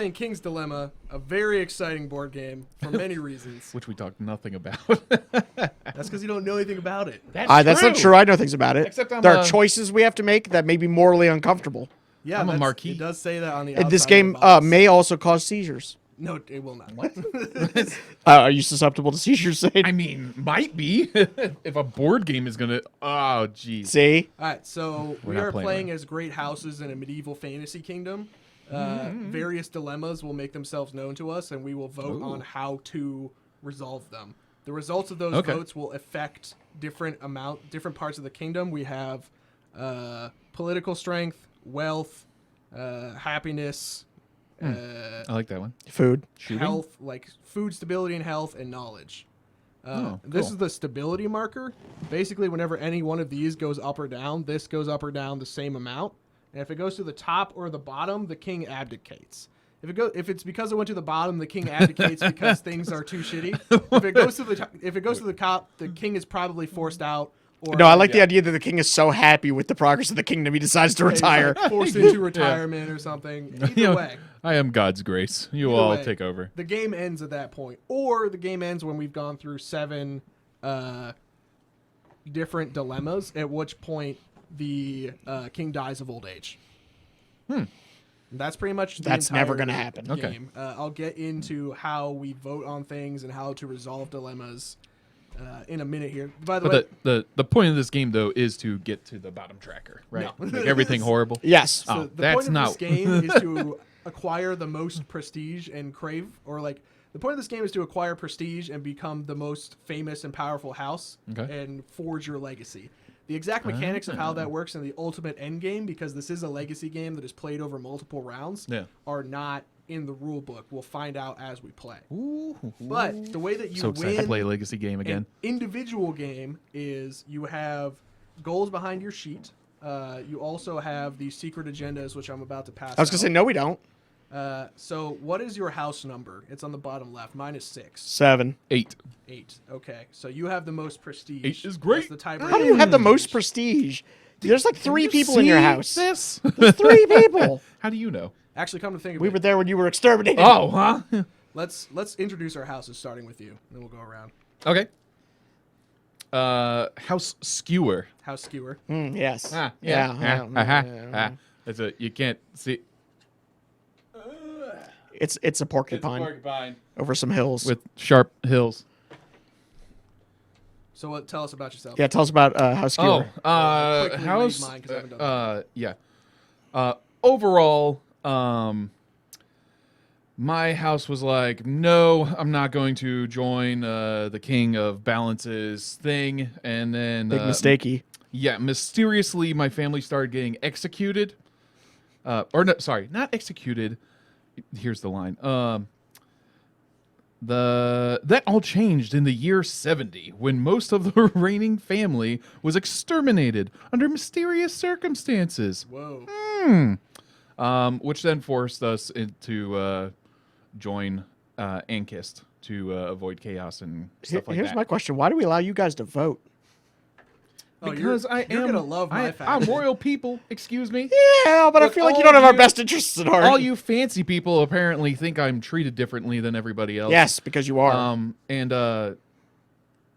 playing King's Dilemma, a very exciting board game for many reasons. Which we talked nothing about. That's because you don't know anything about it. That's not true. I know things about it. Except there are choices we have to make that may be morally uncomfortable. Yeah, I'm a marquee. It does say that on the outside. And this game may also cause seizures. No, it will not. What? Are you susceptible to seizures, Sage? I mean, might be. If a board game is going to... Oh, jeez. See? All right, so we not are playing playing as great houses in a medieval fantasy kingdom. Various dilemmas will make themselves known to us, and we will vote on how to resolve them. The results of those votes will affect different parts of the kingdom. We have political strength, wealth, happiness, I like that one. Food. Shooting? health, like food stability and health, and knowledge. This is the stability marker. Basically, whenever any one of these goes up or down, this goes up or down the same amount. And if it goes to the top or the bottom, the king abdicates. If it's because it went to the bottom, the king abdicates because things are too shitty. If it goes to the top, the king is probably forced out. Or No, I like the idea that the king is so happy with the progress of the kingdom, he decides to retire. Like forced into retirement or something. Either way. I am God's grace. You Either all way, take over. The game ends at that point. Or the game ends when we've gone through 7 different dilemmas, at which point the king dies of old age. That's pretty much the That's never going to happen. Game. I'll get into how we vote on things and how to resolve dilemmas in a minute here. By the way, the point of this game though is to get to the bottom tracker, right? No. Make everything horrible. Yes. so the that's point of not this game is to acquire the most prestige and crave, or like the point of this game is to acquire prestige and become the most famous and powerful house and forge your legacy. The exact mechanics of how that works in the ultimate end game, because this is a legacy game that is played over multiple rounds, are not in the rule book. We'll find out as we play. But the way that you So excited to win play a legacy game again. an individual game is you have goals behind your sheet. You also have the secret agendas, which I'm about to pass I was going to say, no, we don't. So what is your house number? It's on the bottom left. Mine is 6. 7. 8. 8. Okay. So you have the most prestige. 8 is great. That's the tiebreaker. How do you have the most prestige? There's like 3 people in your house. This? There's 3 people. How do you know? Actually, come to think of We it, were there when you were exterminated. Oh, huh? let's introduce our houses, starting with you, and then we'll go around. Okay. House skewer. House skewer. Yes. That's a you can't see. It's a It's a porcupine porcupine over some hills. with sharp hills. So tell us about yourself. Yeah, tell us about House Skewer. Quickly house. read mine 'cause I haven't done Yeah. Overall, my house was like, no, I'm not going to join the King of Balances thing, and then Big mistakey. Yeah, mysteriously, my family started getting executed. Or no, sorry, not executed. Here's the line. That all changed in the year 70 when most of the reigning family was exterminated under mysterious circumstances. Whoa. Which then forced us to join Ankist to avoid chaos and stuff like Here's that. my question. Why do we allow you guys to vote? Because you're gonna love my faction. I'm royal people. Excuse me. Yeah, but I feel like you don't have our best interests at heart. All you fancy people apparently think I'm treated differently than everybody else. Yes, because you are. And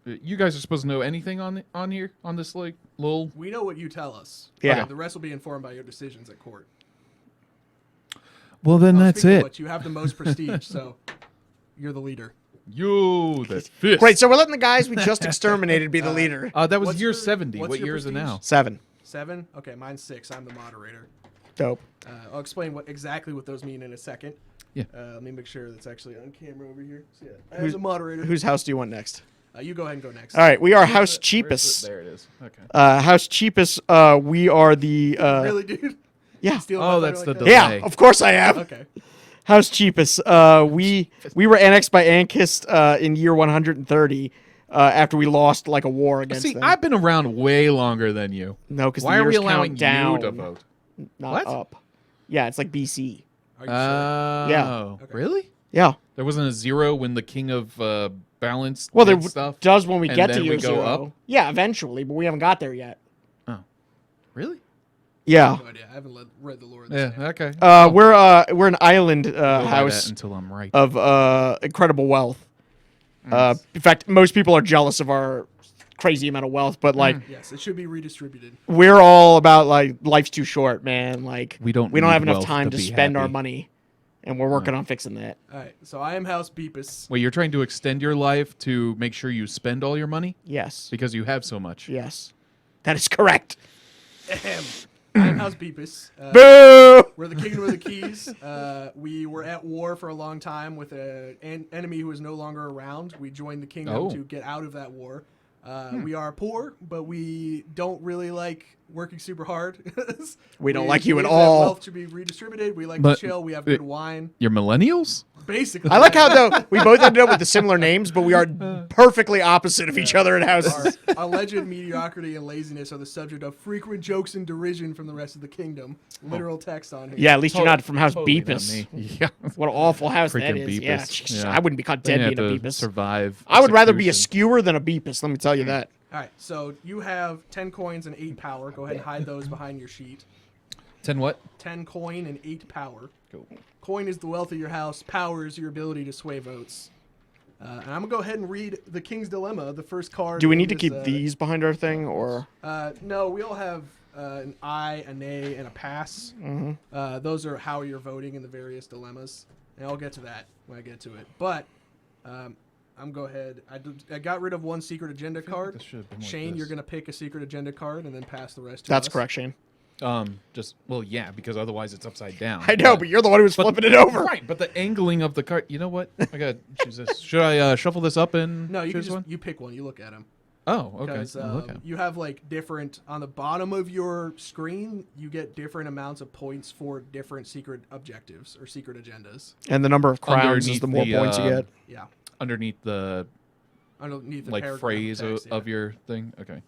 you guys are supposed to know anything on here on this like little. We know what you tell us. Yeah. The rest will be informed by your decisions at court. Well, then that's Speaking of it. which, you have the most prestige, so you're the leader. You the fist. Great, so we're letting the guys we just exterminated be the leader. That was What's year your- 70. what's What your year is it prestige? now? 7. 7? Okay, mine's 6. I'm the moderator. Dope. I'll explain exactly what those mean in a second. Yeah. Let me make sure that's actually on camera over here. So, yeah, as a moderator. Whose house do you want next? You go ahead and go next. All right, we are House Where's the- Cheapest. There it is. Okay. House Cheapest, we are the... Really, dude? Yeah. Steal Oh, my that's thunder the like that? Yeah, of course I am. Okay. House Cheapest. We were annexed by Ankist in year 130 after we lost like a war against See, them. I've been around way longer than you. No, because Why the are we years allowing count down, you to vote? not What? up. Yeah, it's like BC. Are you sure? Yeah. Okay. Really? Yeah. There wasn't a 0 when the King of Balance Well, there did stuff? does when we and get to then year we go 0. up? Yeah, eventually, but we haven't got there yet. Oh. Really? Yeah. No idea. I haven't read the lore of this Yeah. game. Okay. We're an island Go by that house until I'm right. of incredible wealth. In fact, most people are jealous of our crazy amount of wealth, but like Yes, it should be redistributed. we're all about like life's too short, man. Like We don't have need enough wealth time to to be spend our happy. money, and we're working on fixing that. All right, so I am House Beepus. Wait, you're trying to extend your life to make sure you spend all your money Yes. because you have so much. Yes. That is correct. Ahem. I am House Beepus. Boo! We're the Kingdom of the Keys. We were at war for a long time with an enemy who is no longer around. We joined the kingdom to get out of that war. We are poor, but we don't really like working super hard. We don't like you at believe that all. Wealth should be redistributed. We like But- to chill. We have good wine. You're millennials? Basically, I like how though we both ended up with the similar names, but we are perfectly opposite of each other in our houses. alleged mediocrity and laziness are the subject of frequent jokes and derision from the rest of the kingdom. Literal text on here. Yeah, at least you're not from House Totally not Beepus. me. Yeah. What an awful house that Freaking is. Beepus. Yeah, jeez, Yeah. I wouldn't be caught Then dead you being a have to Beepus. survive. I would rather be a execution. skewer than a Beepus. Let me tell you that. All right, so you have 10 coins and 8 power. Go ahead and hide those behind your sheet. 10 what? 10 coin and 8 power. Go. Coin is the wealth of your house. Power is your ability to sway votes. And I'm gonna go ahead and read the King's Dilemma, the first card. Do we in need to this, keep these behind our thing, or No, we all have an aye, a nay, and a pass. Those are how you're voting in the various dilemmas, and I'll get to that when I get to it. But I'm go ahead. I got rid of one secret agenda card. this should have been like Shane, this. you're gonna pick a secret agenda card and then pass the rest to that's us. correct, Shane? Well, yeah, because otherwise it's upside down. I know, but you're the one who was flipping it over. Right, but the angling of the card. You know what? I got to choose this. Should I shuffle this up and No, you can choose just one? you pick one. You look at them. Oh, okay. Because I'll look at 'em. you have like different on the bottom of your screen. You get different amounts of points for different secret objectives or secret agendas. And the number of crowns is Underneath the more the, points you get. Yeah, Underneath the underneath the like paragraph phrase text, of yeah. your thing. Okay.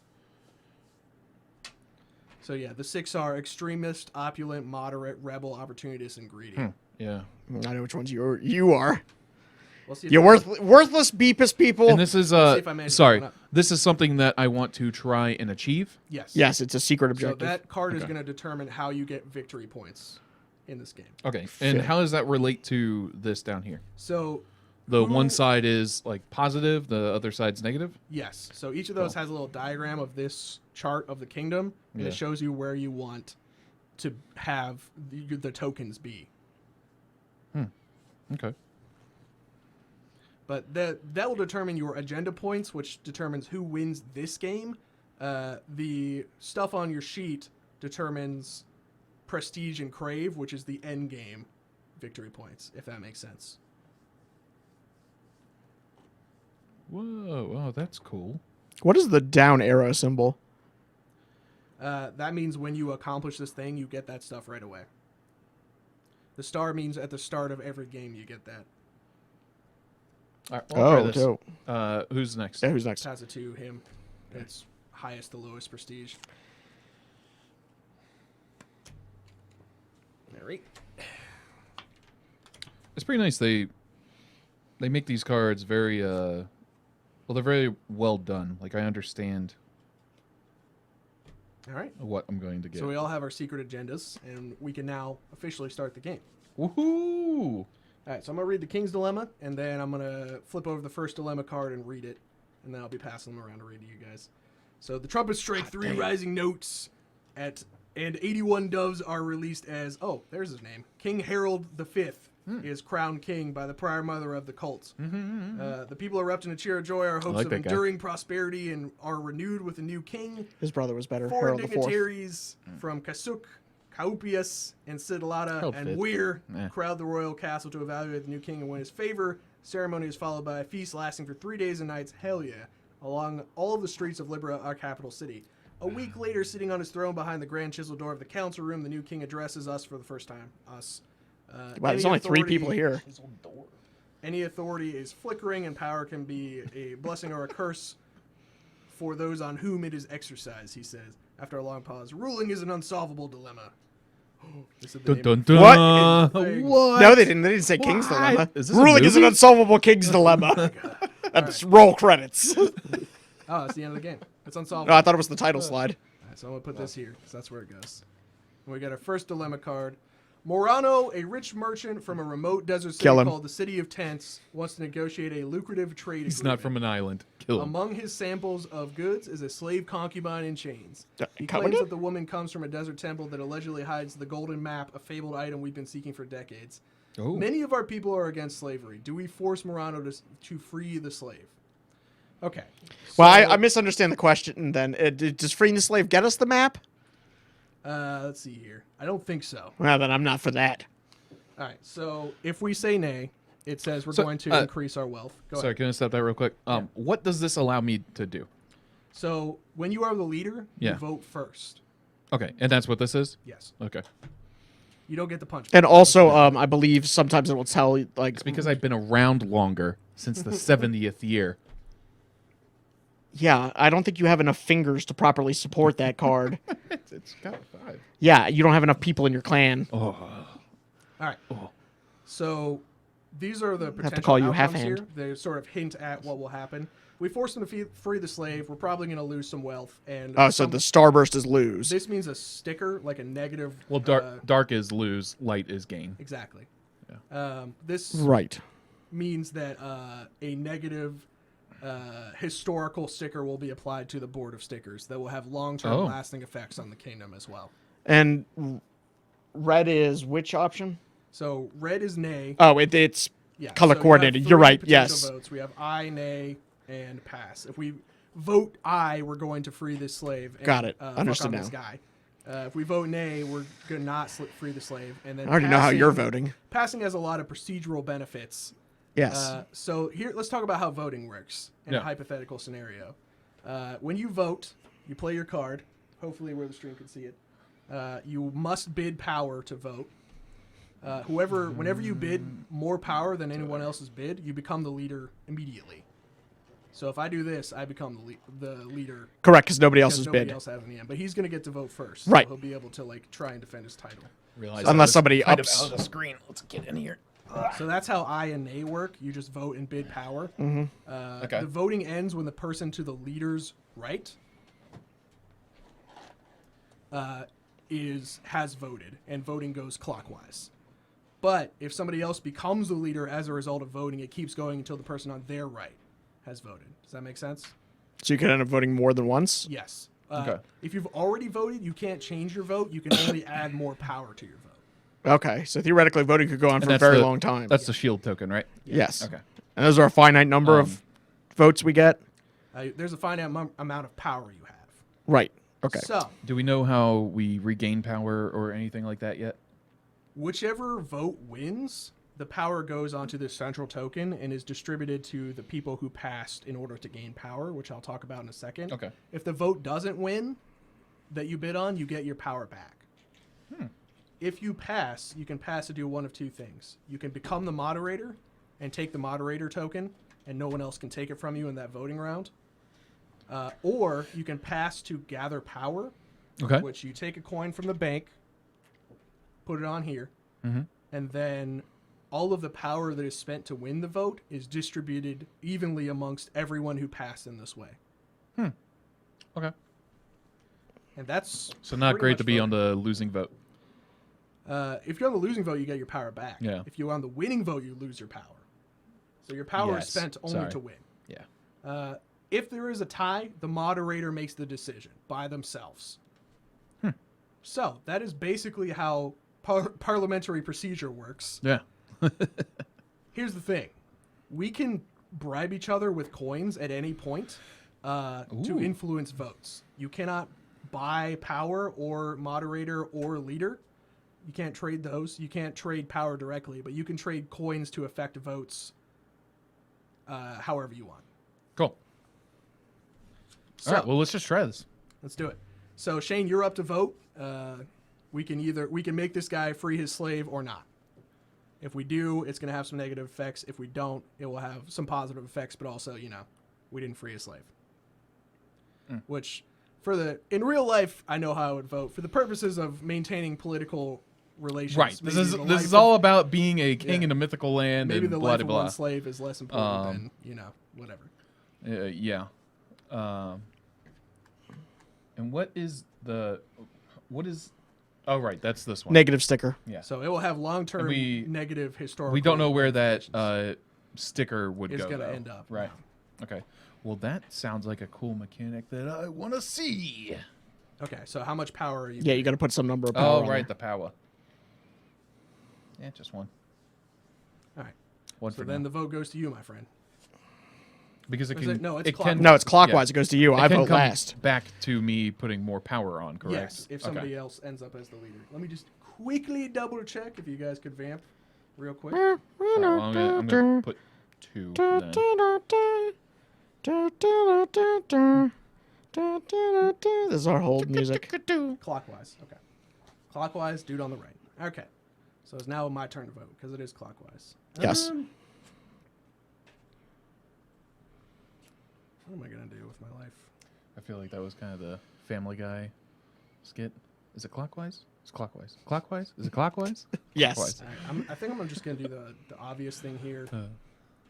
So yeah, the 6 are extremist, opulent, moderate, rebel, opportunist, and greedy. Yeah. I know which ones you are. We'll see if You're worthless Beepus people. And this is see if I manage to sorry. pick one up. This is something that I want to try and achieve. Yes. Yes, it's a secret So objective. that card is Okay. going to determine how you get victory points in this game. Okay. And Fair. how does that relate to this down here? So The Who- one side is like positive, the other side's negative. yes, so each of those has a little diagram of this chart of the kingdom, and Yeah. it shows you where you want to have the tokens be. Okay. But that will determine your agenda points, which determines who wins this game. The stuff on your sheet determines prestige and crave, which is the end game victory points, if that makes sense. Whoa, oh, that's cool. What is the down arrow symbol? That means when you accomplish this thing, you get that stuff right away. The star means at the start of every game you get that. All right, well, I'll try Oh, this. dope. Who's next? Yeah, who's next? Pass it to him. It's highest to lowest prestige. All right. It's pretty nice. They make these cards very well, they're very well done. Like I understand All right. what I'm going to get. So we all have our secret agendas, and we can now officially start the game. Woohoo! All right, so I'm going to read the King's Dilemma, and then I'm going to flip over the first dilemma card and read it, and then I'll be passing them around to read to you guys. So the trumpets strike 3 rising notes, and 81 doves are released as, oh, there's his name, King Harold V is crowned king by the prior mother of the cult. The people erupt in a cheer of joy, our hopes like of that guy. enduring prosperity and are renewed with a new king. His brother was better. 4 Harold IV. dignitaries from Kasuk, Kaupius, and Sidalata, Harold and V. Weir Eh. crowd the royal castle to evaluate the new king and win his favor. Ceremony is followed by a feast lasting for 3 days and nights. Hell yeah! Along all of the streets of Libra, our capital city. A week later, sitting on his throne behind the grand chisel door of the council room, the new king addresses us for the first time. Us. Wow, there's Any only 3 authority- people here. Any authority is flickering, and power can be a blessing or a curse for those on whom it is exercised, he says. After a long pause, ruling is an unsolvable dilemma. This is the Dun, name dun, of dun. the thing. What? No, they didn't. They didn't say King's What? Dilemma. Is this a Ruling is an movie? unsolvable King's Dilemma. That's roll credits. Oh, that's the end of the game. It's No, unsolvable. I thought it was the title slide. All right, so I'm going to put this here, because that's where it goes. We got our first dilemma card. Morano, a rich merchant from a remote desert city Kill him. called the City of Tents, wants to negotiate a lucrative trade He's agreement. not from an island. Kill him. Among his samples of goods is a slave concubine in chains. He Covered claims it? that the woman comes from a desert temple that allegedly hides the golden map, a fabled item we've been seeking for decades. Oh. Many of our people are against slavery. Do we force Morano to free the slave? Okay. Well, So, I misunderstand the question then. Does freeing the slave get us the map? let's see here. I don't think so. Well, then I'm not for that. All right. So if we say nay, it says we're So, going to increase our wealth. Go Sorry, ahead. can I stop that real quick? What does this allow me to do? So when you are the leader, you Yeah. vote first. Okay, and that's what this is? Yes. Okay. You don't get the punch. And also, I believe sometimes it will tell you, like, It's because I've been around longer since the 70th year. yeah, I don't think you have enough fingers to properly support that card. It's got 5. Yeah, you don't have enough people in your clan. Oh. All right. So these are the potential call you outcomes half-hand. here. They sort of hint at what will happen. We force them to free the slave. We're probably going to lose some wealth. And Oh, so the starburst is lose. this means a sticker, like a negative. Well, dark is lose, light is gain. Exactly. Yeah. This Right. means that a negative historical sticker will be applied to the board of stickers that will have long-term Oh. lasting effects on the kingdom as well. And red is which option? So red is nay. Oh, it's Yeah, color so you have coordinated. You're three right. potential Yes. Votes. We have aye, nay, and pass. If we vote aye, we're going to free this slave. And, Got it. fuck Understood on now. This guy. If we vote nay, we're going to not free the slave. And then I already know how you're voting. Passing has a lot of procedural benefits. Yes. So here, let's talk about how voting works in a Yeah. hypothetical scenario. When you vote, you play your card. Hopefully, where the stream can see it. You must bid power to vote. Whenever you bid more power than anyone else's bid, you become the leader immediately. So if I do this, I become the leader. Correct, because nobody else Because has nobody bid. else has in the end, but he's going to get to vote first. Right. So he'll be able to like try and defend his title. Realize Unless I was somebody kind ups- of out of the screen. Let's get in here. So that's how aye and nay work. You just vote and bid power. Okay. The voting ends when the person to the leader's right has voted, and voting goes clockwise. But if somebody else becomes the leader as a result of voting, it keeps going until the person on their right has voted. Does that make sense? So you can end up voting more than once? Yes. Okay. If you've already voted, you can't change your vote. You can only add more power to your vote. Okay, so theoretically voting could go on And for a that's very the- long time. That's the shield token, right? Yes. Okay. And those are a finite number of votes we get? There's a finite amount of power you have. Right. Okay. So, Do we know how we regain power or anything like that yet? whichever vote wins, the power goes onto this central token and is distributed to the people who passed in order to gain power, which I'll talk about in a second. Okay. If the vote doesn't win that you bid on, you get your power back. If you pass, you can pass to do one of two things. You can become the moderator and take the moderator token, and no one else can take it from you in that voting round. Or you can pass to gather power, Okay. which you take a coin from the bank, put it on here, and then all of the power that is spent to win the vote is distributed evenly amongst everyone who passed in this way. Okay. And that's So not pretty great much to be on voting. the losing vote. If you're on the losing vote, you get your power back. Yeah. If you're on the winning vote, you lose your power. So your power Yes. is spent only Sorry. to win. Yeah. If there is a tie, the moderator makes the decision by themselves. So that is basically how parliamentary procedure works. Yeah. Here's the thing. We can bribe each other with coins at any point to Ooh. influence votes. You cannot buy power or moderator or leader. You can't trade those. You can't trade power directly, but you can trade coins to affect votes however you want. Cool. So, All right. Well, let's just try this. let's do it. So Shane, you're up to vote. We can make this guy free his slave or not. If we do, it's going to have some negative effects. If we don't, it will have some positive effects, but also, we didn't free a slave. Which, in real life, I know how I would vote. For the purposes of maintaining political relations, Right. maybe This the is life all of- about being a king Yeah. in a mythical land maybe and the blah life blah of blah. one slave is less important than, whatever. Yeah. And what is Oh, right. That's this one. Negative sticker. Yeah. So it will have long-term negative historical. We don't know where that ramifications. sticker would Is go. gonna though. end up. Right. Okay. Well, that sounds like a cool mechanic that I want to see. Okay, so how much power are you? Yeah, you got to put some number of power. Oh, on right. there. The power. Yeah, just one. All right. One So for then now. the vote goes to you, my friend. Because it Is can. it? No, it's it clockwise. can. No, it's clockwise. Yeah. It goes to you. It I can vote come last. back to me putting more power on. Correct. Yes, if somebody else ends up as the leader. Let me just quickly double check if you guys could vamp real quick. Alright, well, I'm gonna put 2 then. This is our hold music. Clockwise. Okay. Clockwise, dude on the right. Okay. So it's now my turn to vote because it is clockwise. Yes. What am I gonna do with my life? I feel like that was kind of the Family Guy skit. Is it clockwise? It's clockwise. Clockwise? Is it clockwise? Yes. Clockwise. All right, I think I'm just gonna do the obvious thing here,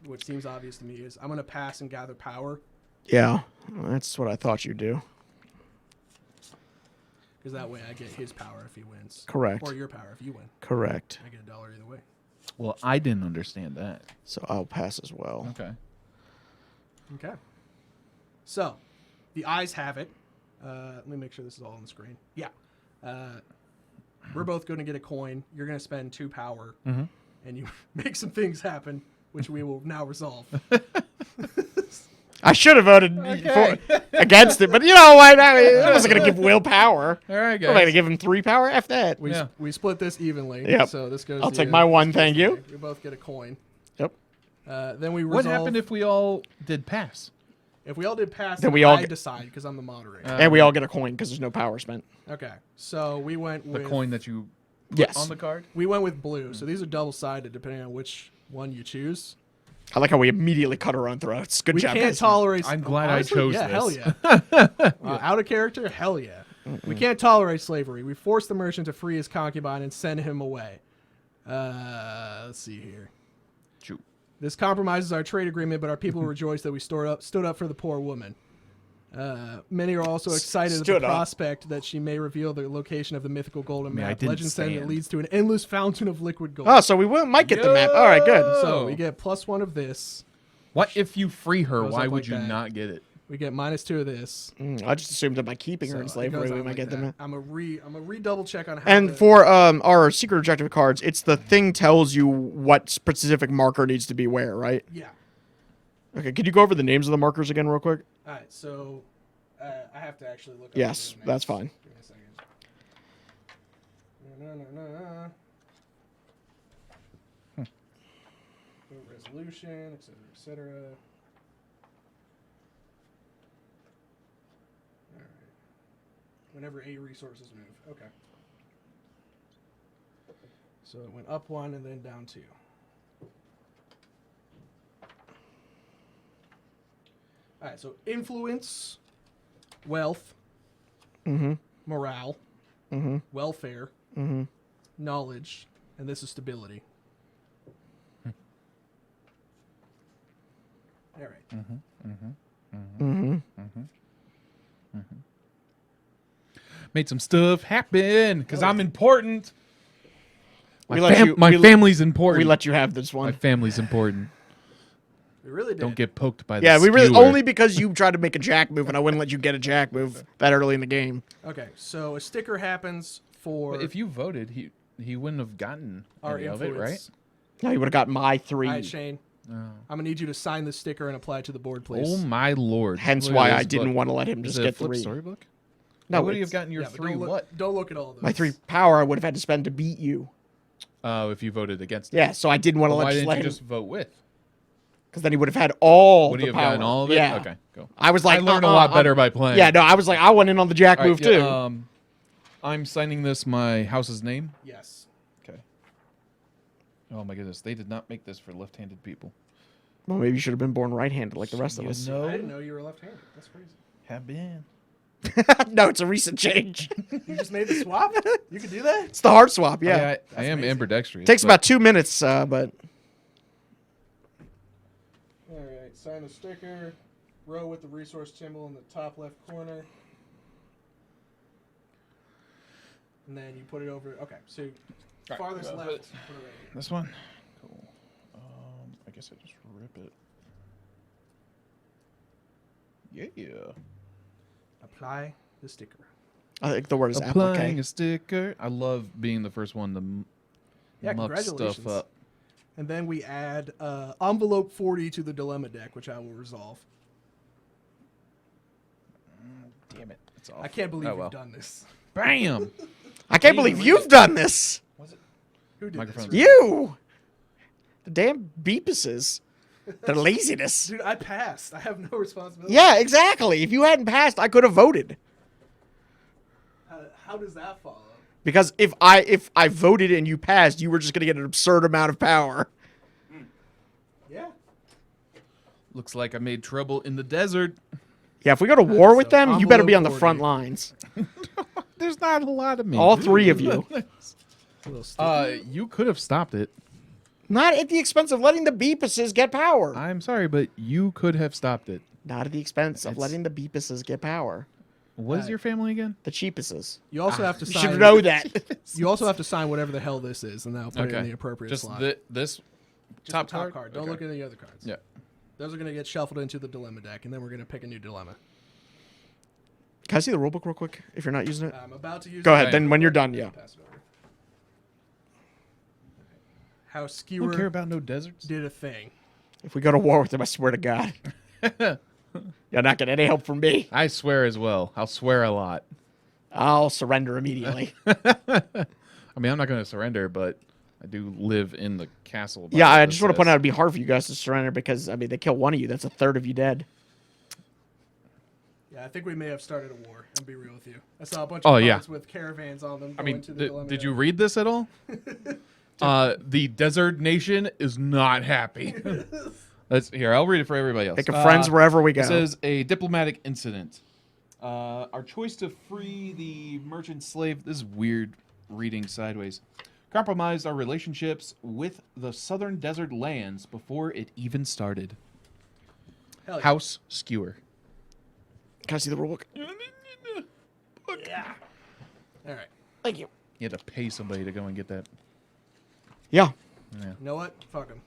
which seems obvious to me is I'm gonna pass and gather power Yeah, that's what I thought you'd do. because that way I get his power if he wins. Correct. Or your power if you win. Correct. I get $1 either way. Well, I didn't understand that. So I'll pass as well. Okay. Okay. So, the eyes have it. Let me make sure this is all on the screen. Yeah. We're both going to get a coin. You're going to spend 2 power, and you make some things happen, which we will now resolve. I should have voted against it, but you know what? I wasn't going to give Will power. All right, I'm going to guys. give him 3 power. F that. We split this evenly. Yep. So this goes. I'll to take you. my 1, This goes thank to you. You both get a coin. Yep. Then we resolve. What happened if we all did pass? If we all did pass, Then then we all I get- decide because I'm the moderator. And we all get a coin because there's no power spent. Okay. So we went The with coin that you put Yes. on the card? we went with blue. So these are double-sided depending on which one you choose. I like how we immediately cut our own throats. Good We job, can't guys. tolerate. I'm glad honestly, I chose yeah, this. Hell yeah. Out of character, hell yeah. We can't tolerate slavery. We force the merchant to free his concubine and send him away. Let's see here. Shoot. This compromises our trade agreement, but our people rejoice that we stood up for the poor woman. Many are also excited at the Stood up. prospect that she may reveal the location of the mythical golden mean, I map. didn't Legend says it stand. leads to an endless fountain of liquid gold. Oh, so we might get the map. All right, good. So we get +1 of this. What if you free her? Goes Why up would like you that. not get it? We get -2 of this. I just assumed that by keeping her So in it slavery, goes we on might like get the that. map. I'm a re double check on how. And the- for our secret objective cards, it's the thing tells you what specific marker needs to be where, right? yeah. Okay, could you go over the names of the markers again real quick? All right. So I have to actually look. Up Yes, the names. that's fine. Give me a second. No. Resolution, etc., etc. All right. Whenever 8 resources move. Okay. So it went up 1 and then down 2. All right. So influence, wealth, morale, welfare, knowledge, and this is stability. All right. Made some stuff happen because I'm important. We let you- My we- family's important. We let you have this My one. family's important. We really did. Don't get poked by the Yeah, we really skewer. only because you tried to make a jack move, and I wouldn't let you get a jack move that early in the game. Okay, so a sticker happens for But if you voted, he wouldn't have gotten our any of it, right? influence. No, you would have got my 3. All right, Shane. I'm gonna need you to sign the sticker and apply it to the board, please. Oh my lord! Hence Look at why this I didn't book. want to let him Is just it a get flip 3. storybook? No, Why would you have it's- gotten your Yeah, but 3 don't look, what? Don't look at all those. My 3 power I would have had to spend to beat you. Oh, if you voted against it. Yeah, so I didn't want to Why let didn't you him. just vote with? Because then he would have had all Would the he have power. gotten all of it? Yeah. Okay, go. I was like, I learned a lot better by playing. Yeah, no, I was like, I went in on the jack All right, move yeah, too. I'm signing this my house's name. Yes. Okay. Oh my goodness, they did not make this for left-handed people. Well, maybe you should have been born right-handed like the rest of You us. know, I didn't know you were left-handed. That's crazy. have been. No, it's a recent change. You just made the swap. You could do that. It's the hard swap, yeah. I am amazing. ambidextrous. Takes but about 2 minutes, but All right. Sign the sticker. Row with the resource symbol in the top left corner. And then you put it over. Okay, so Right, farthest put left. it- Put it right here. This one? Cool. I guess I just rip it. Yeah. Apply the sticker. I think the word is Applying applique. a sticker. I love being the first one to Yeah, muck congratulations. stuff up. And then we add envelope 40 to the dilemma deck, which I will resolve. Damn it. It's off. I can't believe Oh, well. you've done this. Bam! I can't believe you've done this. Was it? Who did Microphone's this? You. The damn beepuses. The laziness. Dude, I passed. I have no responsibility. Yeah, exactly. If you hadn't passed, I could have voted. How does that follow? Because if I voted and you passed, you were just going to get an absurd amount of power. Yeah. Looks like I made trouble in the desert. Yeah, if we go to war with So them, you better be on the envelope front 40. lines. There's not a lot of me. All three of you. A little sticky. You could have stopped it. Not at the expense of letting the beepuses get power. I'm sorry, but you could have stopped it. Not at the expense of It's- letting the beepuses get power. What is your family again? The cheapuses. You also have to You sign. should know that. You also have to sign whatever the hell this is, and then I'll put it in the appropriate Just slot. this Just top the top card? card. Don't Okay. look at any other cards. Yeah. Those are going to get shuffled into the dilemma deck, and then we're going to pick a new dilemma. Can I see the rulebook real quick if you're not using it? I'm about to use Go it. ahead. Then when you're done, yeah. Pass it over. How I don't care Skewer about no deserts. did a thing. If we go to war with them, I swear to God. You're not getting any help from me. I swear as well. I'll swear a lot. I'll surrender immediately. I mean, I'm not going to surrender, but I do live in the castle. Yeah, I just want to point out it'd be hard for you guys to surrender because, I mean, they kill one of you. That's a third of you dead. Yeah, I think we may have started a war. I'll be real with you. I saw a bunch Oh, of yeah. cards with caravans on them. I Going mean, to the dilemma did deck. you read this at all? The desert nation is not happy. Here, I'll read it for everybody else. Make friends wherever we go. It says a diplomatic incident. Our choice to free the merchant slave. This is weird reading sideways. Compromised our relationships with the southern desert lands before it even started. Hell yeah. House Skewer. Can I see the rulebook? Yeah. All right. Thank you. You had to pay somebody to go and get that. Yeah. Yeah. You know what? Fuck them.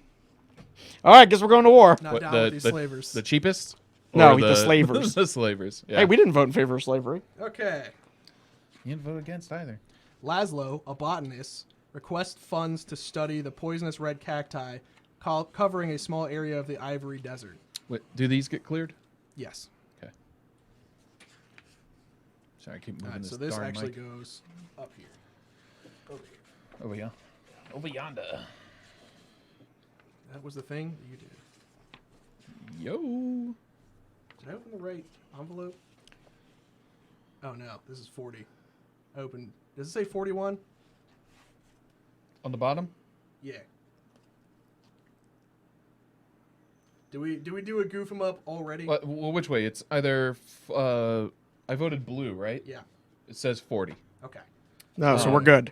All right, guess we're going to war. Not What, down with these slavers. The cheapest? No, Or the slavers. The slavers. Yeah. Hey, we didn't vote in favor of slavery. Okay. You didn't vote against either. Laszlo, a botanist, requests funds to study the poisonous red cacti covering a small area of the Ivory Desert. Wait, do these get cleared? Yes. Okay. Sorry, I keep moving All right, this so this darn actually mic. goes up here. Over here. Over here. Over yonder. That was the thing you did. Yo. Did I open the right envelope? Oh no, this is 40. Open. Does it say 41? On the bottom? Yeah. Do we do a goof 'em up already? Well, which way? It's either I voted blue, right? Yeah. It says 40. Okay. No, so we're good.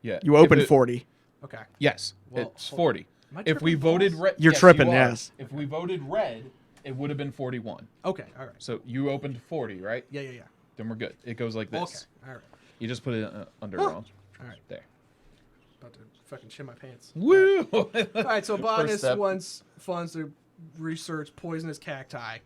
Yeah. You If opened it- 40. Okay. Yes, Well, it's hold on. 40. Am I If we tripping voted balls? red, You're yes, tripping, you are. yes. If we voted red, it would have been 41. Okay. All right. So you opened 40, right? Yeah. Yeah. Yeah. Then we're good. It goes like this. Okay. All right. You just put it under Oh. wrong. All right. There. About to fucking shit my pants. Woo! All right. So botanist step. wants funds to research poisonous cacti.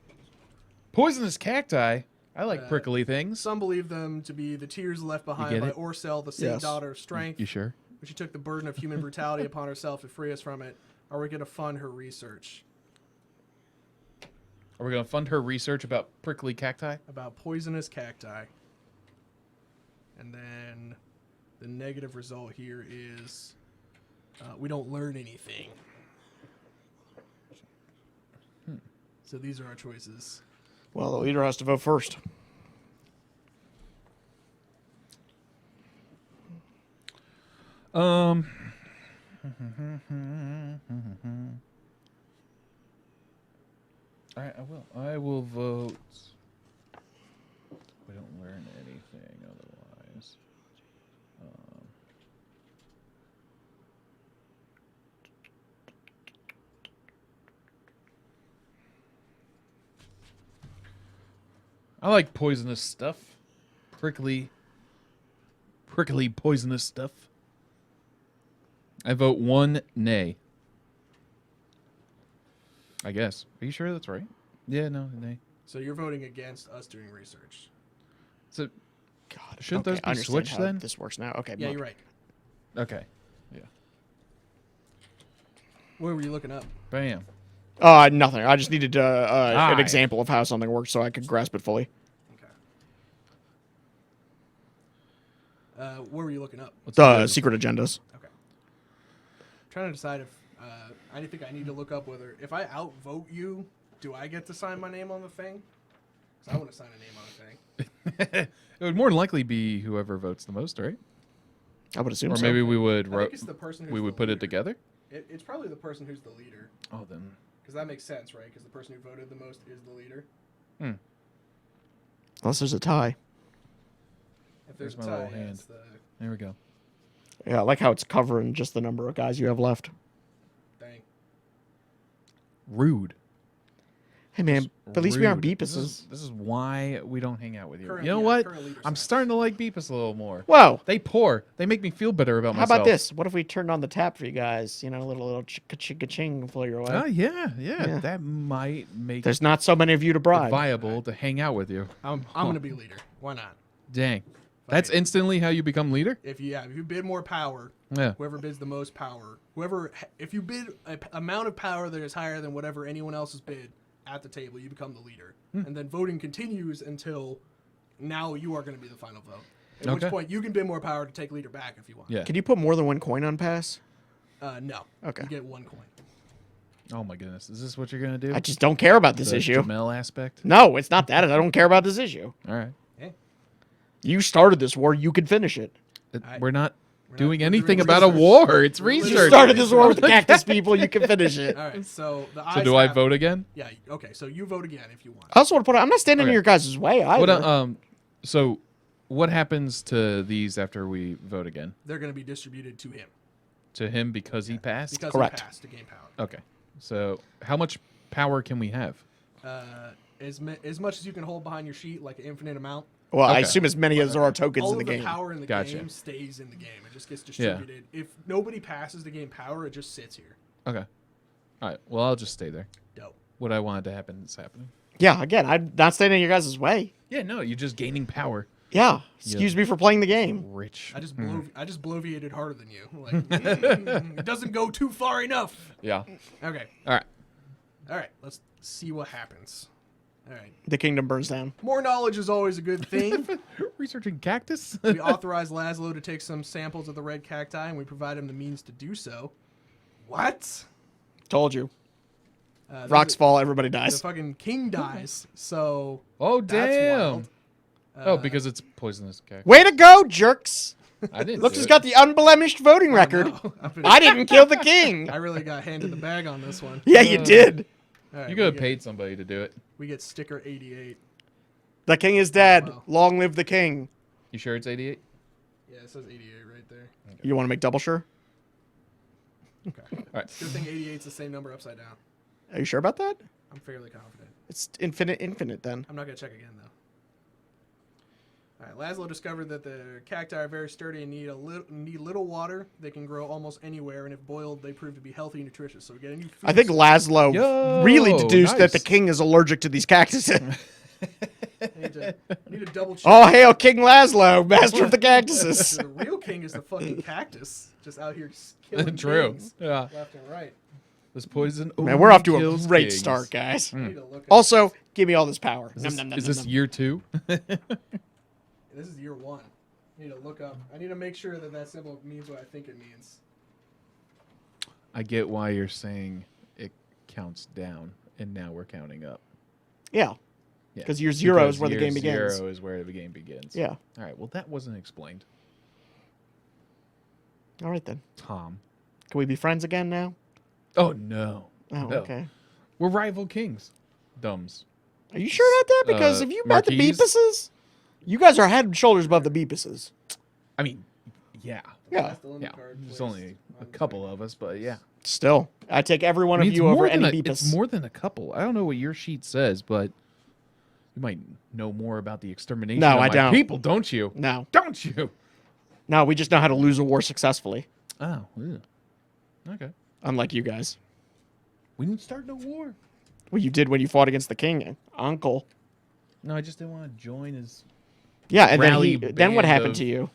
Poisonous cacti. I like prickly things. Some believe them to be the tears left behind get by it? Orcel, the saint Yes. daughter of strength. You sure? When she took the burden of human brutality upon herself to free us from it. Are we going to fund her research Are we gonna fund her research about prickly cacti? about poisonous cacti? And then the negative result here is we don't learn anything. So these are our choices. Well, the leader has to vote first. All right, I will. I will vote. We don't learn anything otherwise. I like poisonous stuff. Prickly prickly, poisonous stuff. I vote 1 nay. I guess. Are you sure that's right? Yeah, no, nay. So you're voting against us doing research. So, God, shouldn't okay, those I be understand switched how then? this works now. Okay. Yeah, you're right. Okay. Yeah. What were you looking up? Bam. Nothing. I just needed an Aye. example of how something works so I could grasp it fully. Okay. What were you looking up? Secret agendas. Okay. Trying to decide if I think I need to look up whether if I outvote you, do I get to sign my name on the thing? Because I want to sign a name on the thing. It would more than likely be whoever votes the most, right? I would assume Or so. maybe we would I think it's the person who's we the would put it leader. together. It's probably the person who's the leader. Oh, then. Because that makes sense, right? Because the person who voted the most is the leader. Unless there's a tie. If there's Where's a my tie, little yeah, hand? it's the... There we go. Yeah, I like how it's covering just the number of guys you have left. Dang. Rude. Hey, man, but at least we aren't Rude. Beepuses. This is why we don't hang out with you. Current- You know yeah, what? current leader I'm signs. starting to like Beepus a little more. Whoa. They pour. They make me feel better about How myself. about this? What if we turned on the tap for you guys? You know, a little ching flow your way. Oh, yeah. Yeah. That might make There's not so many of you to it bribe. viable to hang out with you. I'm going to be leader. Why not? Dang. That's Okay. instantly how you become leader? If you bid more power, Yeah. whoever bids the most power, if you bid an amount of power that is higher than whatever anyone else has bid at the table, you become the leader. And then voting continues until now you are going to be the final vote. At which Okay. point you can bid more power to take leader back if you want. Yeah. Can you put more than one coin on pass? No. Okay. You get 1 coin. Oh, my goodness. Is this what you're going to do? I just don't care about this The issue. Jamel aspect? No, it's not that. I don't care about this issue. All right. You started this war. You can finish it. We're not We're doing not- we're anything doing about a research. war. It's We're You literally- research. started this war with the cactus people. You can finish it. All right. So the So ayes do I have it. vote again? Yeah. Okay. So you vote again if you want. I also want to put out, I'm not standing in Okay. your guys' way either. What so what happens to these after we vote again? They're going to be distributed to him To him because he passed? because Correct. he passed to gain power. Okay. So how much power can we have? As much as you can hold behind your sheet, like an infinite amount. Well, I Okay. assume as many as there are tokens All in the of the game. power in the Gotcha. game stays in the game. It just gets distributed. If nobody passes to gain power, it just sits here. Okay. All right. Well, I'll just stay there. Dope. What I wanted to happen is happening. Yeah, again, I'm not standing in your guys' way. Yeah, no, you're just gaining power. Yeah, excuse me for playing the game. Rich. I just bloviated harder than you. Like, it doesn't go too far enough. Yeah. Okay. All right. All right. Let's see what happens. All right. The kingdom burns down. More knowledge is always a good thing. Researching cactus? We authorize Laszlo to take some samples of the red cacti, and we provide him the means to do so. What? Told you. Rocks Rocks fall, everybody The dies. fucking king dies. So Oh, that's damn. wild. Oh, because it's poisonous cactus. Way to go, jerks! I didn't Looks do has it. got the unblemished voting record. No, I didn't kill the king. I really got handed the bag on this one. Yeah, you did. All right, You could have we paid somebody to do it. We get sticker 88. The king is dead. Wow. Long live the king. You sure it's 88? Yeah, it says 88 right there. You want to make double sure? Okay. All right. Good thing 88 is the same number upside down. Are you sure about that? I'm fairly confident. It's infinite then. I'm not going to check again, though. All right, Laszlo discovered that the cacti are very sturdy and need little water. They can grow almost anywhere, and if boiled, they prove to be healthy and nutritious. So we get a new food. I think Laszlo Yo, really deduced that the nice. king is allergic to these cactuses. I need to double check. Oh, hail King Laszlo, master of the cactuses. The real king is the fucking cactus, just out here killing True. kings Yeah. left and right. This poison. Man, we're off to a kills great kings. start, guys. I need to look up- Also, give me all this power. Is Nom, this, nom, nom, is nom, this nom. year 2? This is year 1. I need to look up. I need to make sure that symbol means what I think it means. I get why you're saying it counts down, and now we're counting up. Yeah. Yeah. 'Cause year 0 is where the year game begins. 0 is where the game begins. Yeah. All right. Well, that wasn't explained. All right, then. Tom. Can we be friends again now? Oh no. Oh, No. okay. We're rival kings. Dumbs. Are you sure about that? Because if you met the Marquise? Beepuses, you guys are head and shoulders above the Beepuses. I mean, yeah. Yeah. Last Olympic Yeah. card There's placed only a on the couple second. of us, but yeah. Still, I take every one I mean, of it's you over more than any a- Beepus. It's more than a couple. I don't know what your sheet says, but you might know more about the extermination No, of I my don't. people, don't you? No. Don't you? No, we just know how to lose a war successfully. Oh, yeah. Okay. Unlike you guys. We didn't start no war. Well, you did when you fought against the king, uncle. No, I just didn't want to join his Yeah, and rally then what band happened of to you?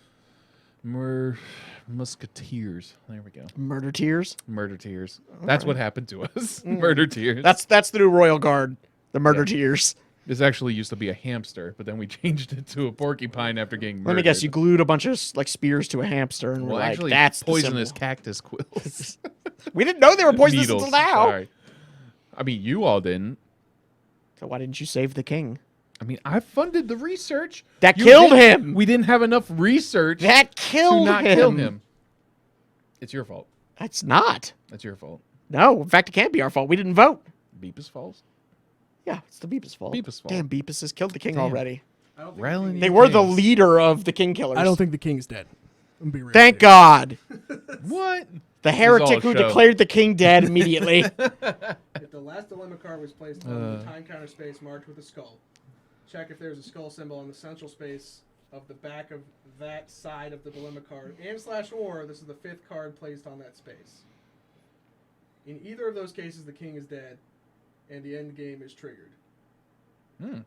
musketeers. There we go. Murder tears? Murder tears. That's what happened to us. Murder tears. That's the new royal guard. The murder tears. This actually used to be a hamster, but then we changed it to a porcupine after getting murdered. Let me guess, you glued a bunch of like spears to a hamster and were Well, like, actually, that's poisonous the cactus quills. We didn't know they were poisonous Needles. until now. Sorry. I mean, you all didn't. So why didn't you save the king? I mean, I funded the research. That You killed didn't- him. We didn't have enough research That to killed not him. kill him. It's your fault. That's not. That's your fault. No, in fact, it can't be our fault. We didn't vote. Beepus falls. Yeah, it's the Beepus fault. Beepus' fault. Damn, Beepus has killed the king Damn. already. I don't think Railing the king They is were the Kings. leader of the king killers. I don't think the king's dead. I'm be real Thank with you. God. What? The all heretic a who show. declared the king dead immediately. If the last dilemma card was placed on the time counter space marked with a skull, check if there's a skull symbol on the central space of the back of that side of the dilemma card and /or this is the 5th card placed on that space. In either of those cases, the king is dead, and the end game is triggered. Hmm.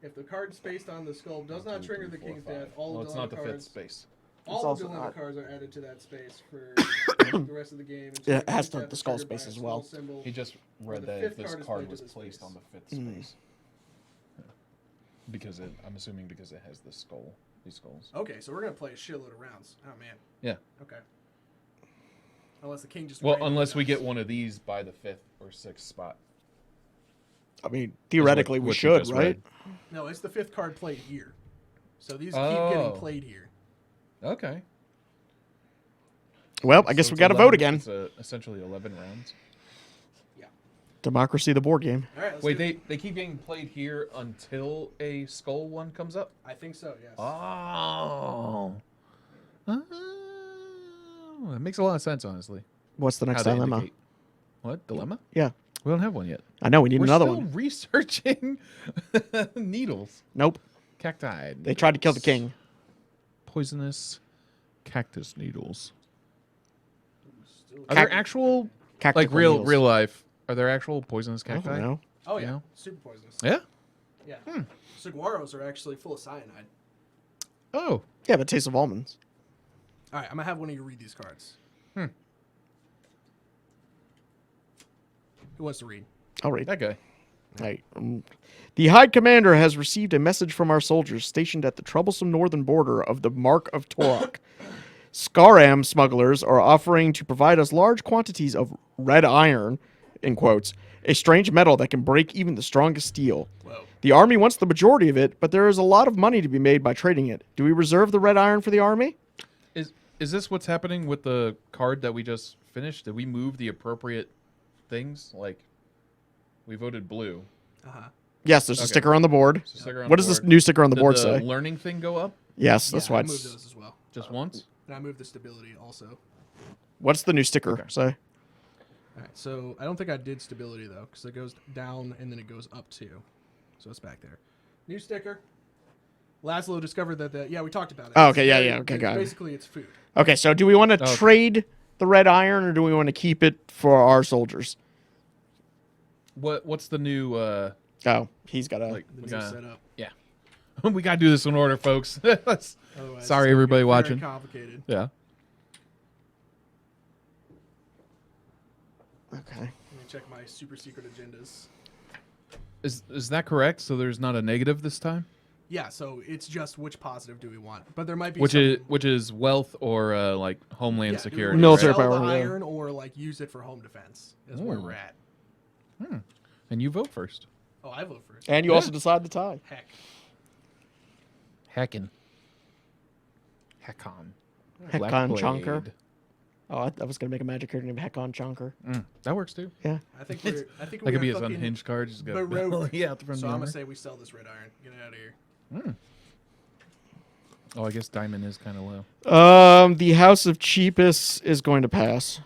If the card spaced on the skull does not trigger the king's death, all Well, the it's not the dilemma fifth cards, space. It's all the also dilemma not- cards are added to that space for the rest of the game. And Yeah, so it has the to- death the is skull triggered by space a as skull well. symbol. He just read the that fifth this card is card placed was in this placed space. on the fifth Mm. space. Because I'm assuming because it has the skull. These skulls. Okay, so we're gonna play a shitload of rounds. Oh man. Yeah. Okay. Unless the king just. Well, randomly unless we dies. get one of these by the 5th or 6th spot. I mean, theoretically, we what you should, just right? read. No, it's the 5th card played here. So these keep Oh. getting played here. Okay. Well, I guess So we it's got to 11 vote again. It's essentially 11 rounds. Democracy, the board game. All right. Let's Wait, do it. they keep getting played here until a skull one comes up? I think so. Yes. Oh. Oh, that makes a lot of sense, honestly. What's the next How they dilemma? indicate- What? Dilemma? Yeah. We don't have one yet. I know, we need We're another still one. researching needles. Nope. Cacti. They tried to kill the king. Poisonous cactus needles. Still- Are there actual, like Cactical real needles. real life, are there actual poisonous I don't cacti? know. Oh yeah. you know? Super poisonous. Yeah? Yeah. Saguaros are actually full of cyanide. Oh. Yeah, but taste of almonds. All right. I'm gonna have one of you read these cards. Who wants to read? I'll read. That guy. Right. The High Commander has received a message from our soldiers stationed at the troublesome northern border of the Mark of Torok. Skaram smugglers are offering to provide us large quantities of red iron, in quotes, a strange metal that can break even the strongest steel. Whoa. The army wants the majority of it, but there is a lot of money to be made by trading it. Do we reserve the red iron for the army? Is this what's happening with the card that we just finished? Did we move the appropriate things? Like, we voted blue. Uh huh. Yes, there's a Okay. sticker on the board. So sticker on What the does this board. new sticker on the Did board the say? learning thing go up Yes, that's why I moved it's... those as well. just once? And I moved the stability also. What's the new sticker Okay. say? All right. So I don't think I did stability though, because it goes down and then it goes up too. So it's back there. New sticker. Laszlo discovered that we talked about it. Oh, okay, yeah, okay, got it. Basically, it's food. Okay, so do we want to Okay. trade the red iron or do we want to keep it for our soldiers? What's the new Oh, he's got a... like The we new gotta, setup. yeah. we gotta do this in order, folks. Otherwise, Sorry, it's gonna everybody get very watching. Complicated. Yeah. Okay. Let me check my super secret agendas. Is that correct? So there's not a negative this time? Yeah, so it's just which positive do we want, but there might be Which some, is wealth or like homeland yeah, do we security. wanna Military sell the power, yeah. iron or like use it for home defense. Is where Ooh. we're at. And you vote first. Oh, I vote first. And you Yeah. also decide the tie. Heck. Heckin. Heckon. Heckon Blackblade. Chonker. Oh, I was going to make a magic card named Heckon Chonker. That works too. Yeah. I think we're. I think That could be we're his fucking unhinged card. Just go Baroque. yeah, out the front So of the I'm gonna armor. say we sell this red iron. Get it out of here. Oh, I guess diamond is kind of low. The House of Cheapest is going to pass.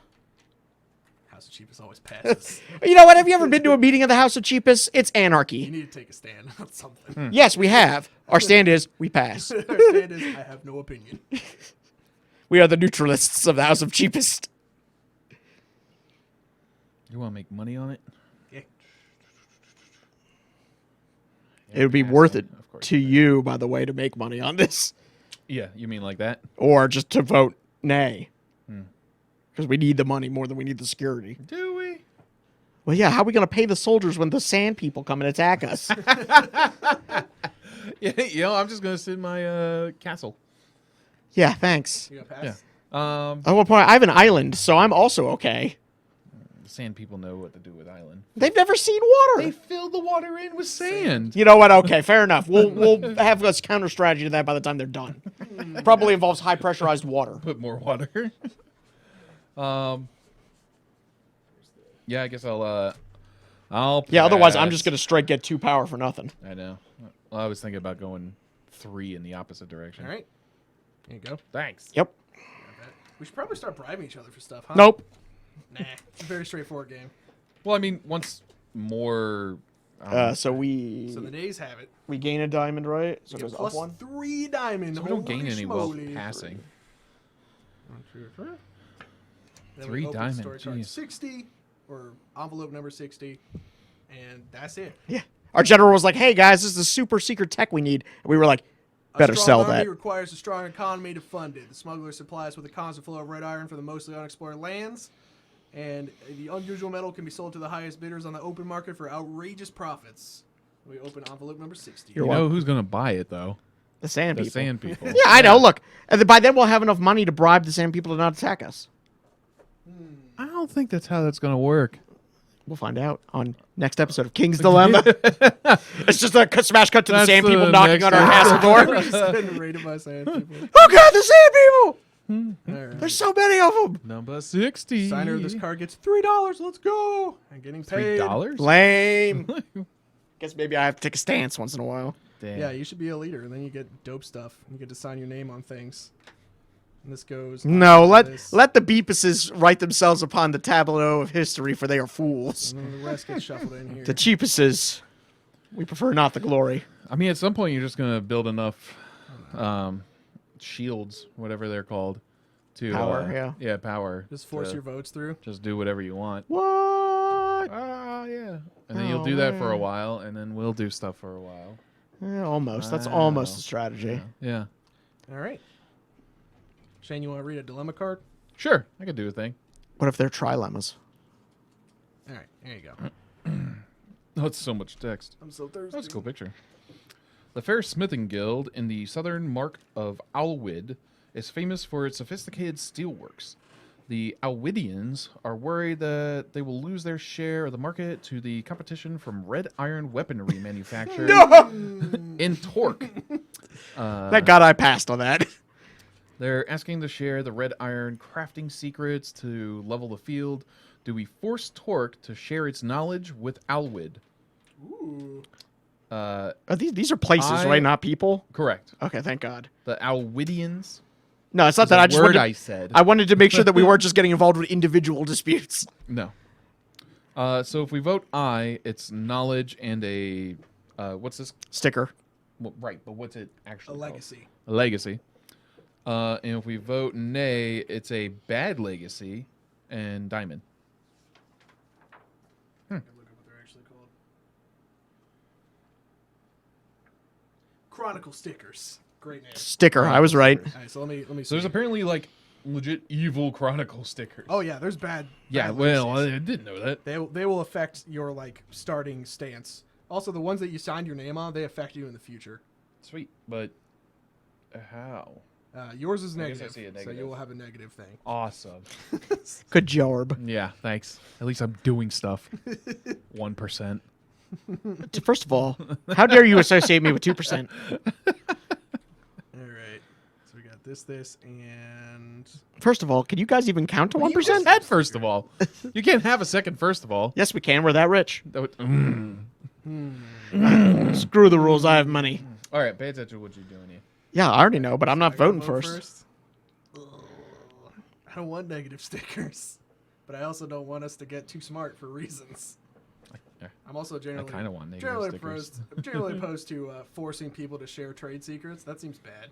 House of Cheapest always passes. You know what? Have you ever been to a meeting of the House of Cheapest? It's You anarchy. need to take a stand on something. Yes, we have. Our stand is we pass. Our stand is I have no opinion. We are the neutralists of the House of Cheapest. You want to make money on it? Yeah. It would be Pass worth it, it of course. to you, by the way, to make money on this. Yeah, you mean like that? Or just to vote nay. Because we need the money more than we need the security. Do we? Well, yeah, how are we going to pay the soldiers when the sand people come and attack us? Yeah, I'm just going to sit in my castle. Yeah, thanks. You gonna Yeah. pass? At one point, I have an island, so I'm also okay. The sand people know what to do with island. They've never seen water. They fill the water in with sand. You know what? Okay, fair enough. We'll have a counter strategy to that by the time they're done. Probably involves high pressurized water. Put more water. Yeah, I guess I'll Yeah, otherwise I'm pass. just gonna straight get 2 power for nothing. I know. Well, I was thinking about going 3 in the opposite direction. All right. There you go. Thanks. Yep. We should probably start bribing each other for stuff, huh? Nope. Nah. It's a very straightforward game. Well, I mean, once more. So we So the days have it. we gain a diamond, right? So it You goes get up plus 1. 3 diamond. so we don't gain Holy any while schmoly. passing. 1, 2, 3. Then 3 we open diamond, story card jeez. 60 or envelope number 60, and that's it. Yeah. Our general was like, "Hey guys, this is the super secret tech we need." And we were like, "Better A strong sell army that." requires a strong economy to fund it. The smuggler supplies with a constant flow of red iron for the mostly unexplored lands, and the unusual metal can be sold to the highest bidders on the open market for outrageous profits. We open envelope number 60. You're You welcome. know who's going to buy it, though? The sand The people. sand people. Yeah, I know. Look, and then by then we'll have enough money to bribe the sand people to not attack us. I don't think that's how that's going to work. We'll find out on next episode of King's Dilemma. It's just a smash cut to the That's sand people the knocking next on our castle door. We're just getting raided by sand people. Oh god, the sand people! All right. There's so many of them. Number 60. Signer of this card gets $3. Let's go. And getting paid. $3? Lame. Guess maybe I have to take a stance once in a while. Damn. Yeah, you should be a leader, and then you get dope stuff. You get to sign your name on things. And this goes. No, on let this, the Beepuses write themselves upon the tableau of history, for they are fools. And then the rest gets shuffled in here. The cheapuses, we prefer not the glory. I mean, at some point, you're just going to build enough shields, whatever they're called, to Power, yeah. Yeah, power. Just force to your votes through. Just do whatever you want. What? Ah, yeah. And then Oh, you'll do that for a man. while, and then we'll do stuff for a while. Yeah, almost. That's Wow. almost a strategy. Yeah. All right. Shane, you want to read a dilemma card? Sure, I could do a thing. What if they're trilemmas? All right, there you go. Oh, it's so much text. I'm so thirsty. That's a cool picture. The Fair Smithing Guild in the southern mark of Alwyd is famous for its sophisticated steelworks. The Alwydians are worried that they will lose their share of the market to the competition from red iron weaponry manufactured in Torque. Thank God I passed on that. They're asking to share the red iron crafting secrets to level the field. Do we force Torque to share its knowledge with Alwyd? Ooh. These are places, right? Not people? Correct. Okay, thank God. The Alwydians. No, it's not is that. a I just word wanted, I said. I wanted to make sure that we weren't just getting involved with individual disputes. No. So if we vote aye, it's knowledge and a what's this? Sticker. Well, right, but what's it A actually? legacy. Called? A legacy. And if we vote nay, it's a bad legacy and diamond. I gotta look up what they're actually called. Chronicle stickers. Great name. Sticker. I was right. All right, so let me see. So there's apparently like legit evil chronicle stickers. Oh yeah, there's bad. yeah. bad Well, legacies. I didn't know that. They will affect your like starting stance. Also, the ones that you signed your name on, they affect you in the future. Sweet, but how? Yours is I guess I negative, see a so negative. you will have a negative thing. Awesome. Good job. Yeah, thanks. At least I'm doing stuff. 1%. First of all, how dare you associate me with 2%? All right, so we got this, and First of all, can you guys even count to You just 1%? said first of all. You can't have a second first of all. Yes, we can. We're that rich. That would- Screw the rules. I have money. All right, pay attention to what you're doing here. Yeah, I already know, but I'm not I gotta voting vote first. Ugh. I don't want negative stickers, but I also don't want us to get too smart for reasons. Yeah, I'm also I generally kind of want negative generally stickers. generally opposed to forcing people to share trade secrets. That seems bad.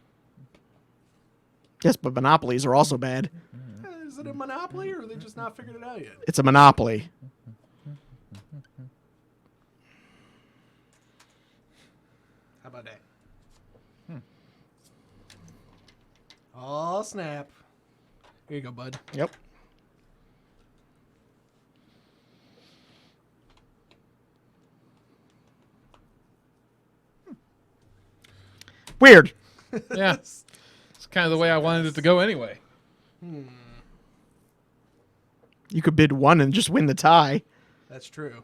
Yes, but monopolies are also bad. Is it a monopoly, or they just not figured it out yet? It's a monopoly. How about that? Oh, snap. Here you go, bud. Yep. Weird. Yeah. It's kind of the way I wanted it to go anyway. You could bid 1 and just win the tie. That's true.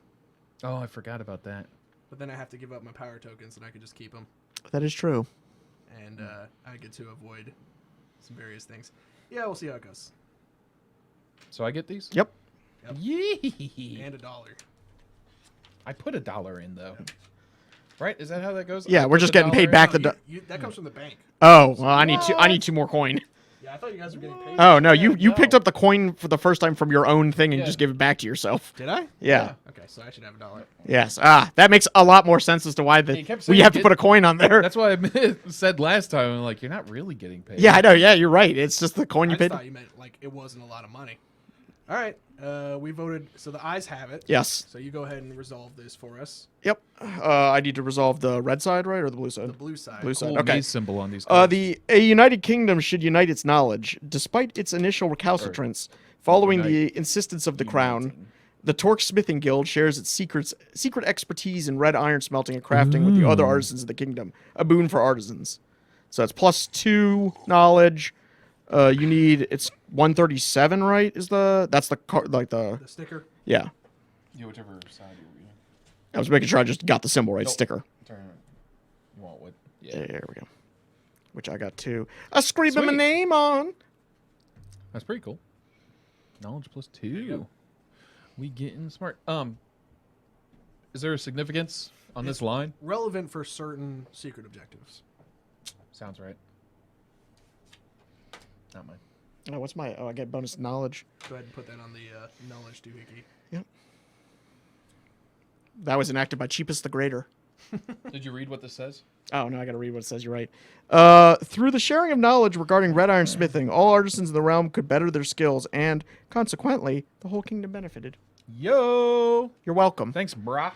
Oh, I forgot about that. But then I have to give up my power tokens, and I can just keep them. That is true. And I get to avoid some various things. Yeah, we'll see how it goes. So I get these? Yep. Yep. Yee. And $1. I put $1 in, though. Right? Is that how that goes? Yeah, I we're put just the getting paid $1 back in? the. That comes from the bank. Oh, well, I need 2 more coin. Yeah, I thought you guys were getting paid. Oh no, you No. picked up the coin for the first time from your own thing and Yeah. just gave it back to yourself. Did I? Yeah. Okay, so I should have $1. Yes. That makes a lot more sense as to why You kept saying we have to get- put a coin on there. That's why I said last time, I'm like, you're not really getting paid. Yeah, I know. Yeah, you're right. It's just the coin I you just paid. thought you meant like it wasn't a lot of money. All right, we voted. So the ayes have it. Yes. So you go ahead and resolve this for us. Yep. I need to resolve the red side, right, or the blue The side? blue side. Blue side. Cool Okay. maze symbol on these cards. A united kingdom should unite its knowledge, despite its initial recalcitrance. Following the insistence of the crown, Uniting. the Torque Smithing Guild shares its secret expertise in red iron smelting and crafting with the other artisans of the kingdom. A boon for artisans. So it's +2 knowledge. You need it's 137, right? That's the card like The sticker. yeah. Yeah, whichever side you're reading. I was making sure I just got the symbol right. Nope. Sticker. Turn. You want what? Yeah. There we go. Which I got 2. I scribbled my Sweet. name on. That's pretty cool. Knowledge +2. go. We getting smart. Is there a significance on this It's- line? Relevant for certain secret objectives. Sounds right. Not mine. Oh, what's my? Oh, I get bonus knowledge. Go ahead and put that on the knowledge doohickey. Yep. That was enacted by Cheapest the Greater. Did you read what this says? Oh, no, I gotta read what it says. You're right. Through the sharing of knowledge regarding red iron smithing, all artisans in the realm could better their skills, and consequently, the whole kingdom benefited. Yo! You're welcome. Thanks, brah.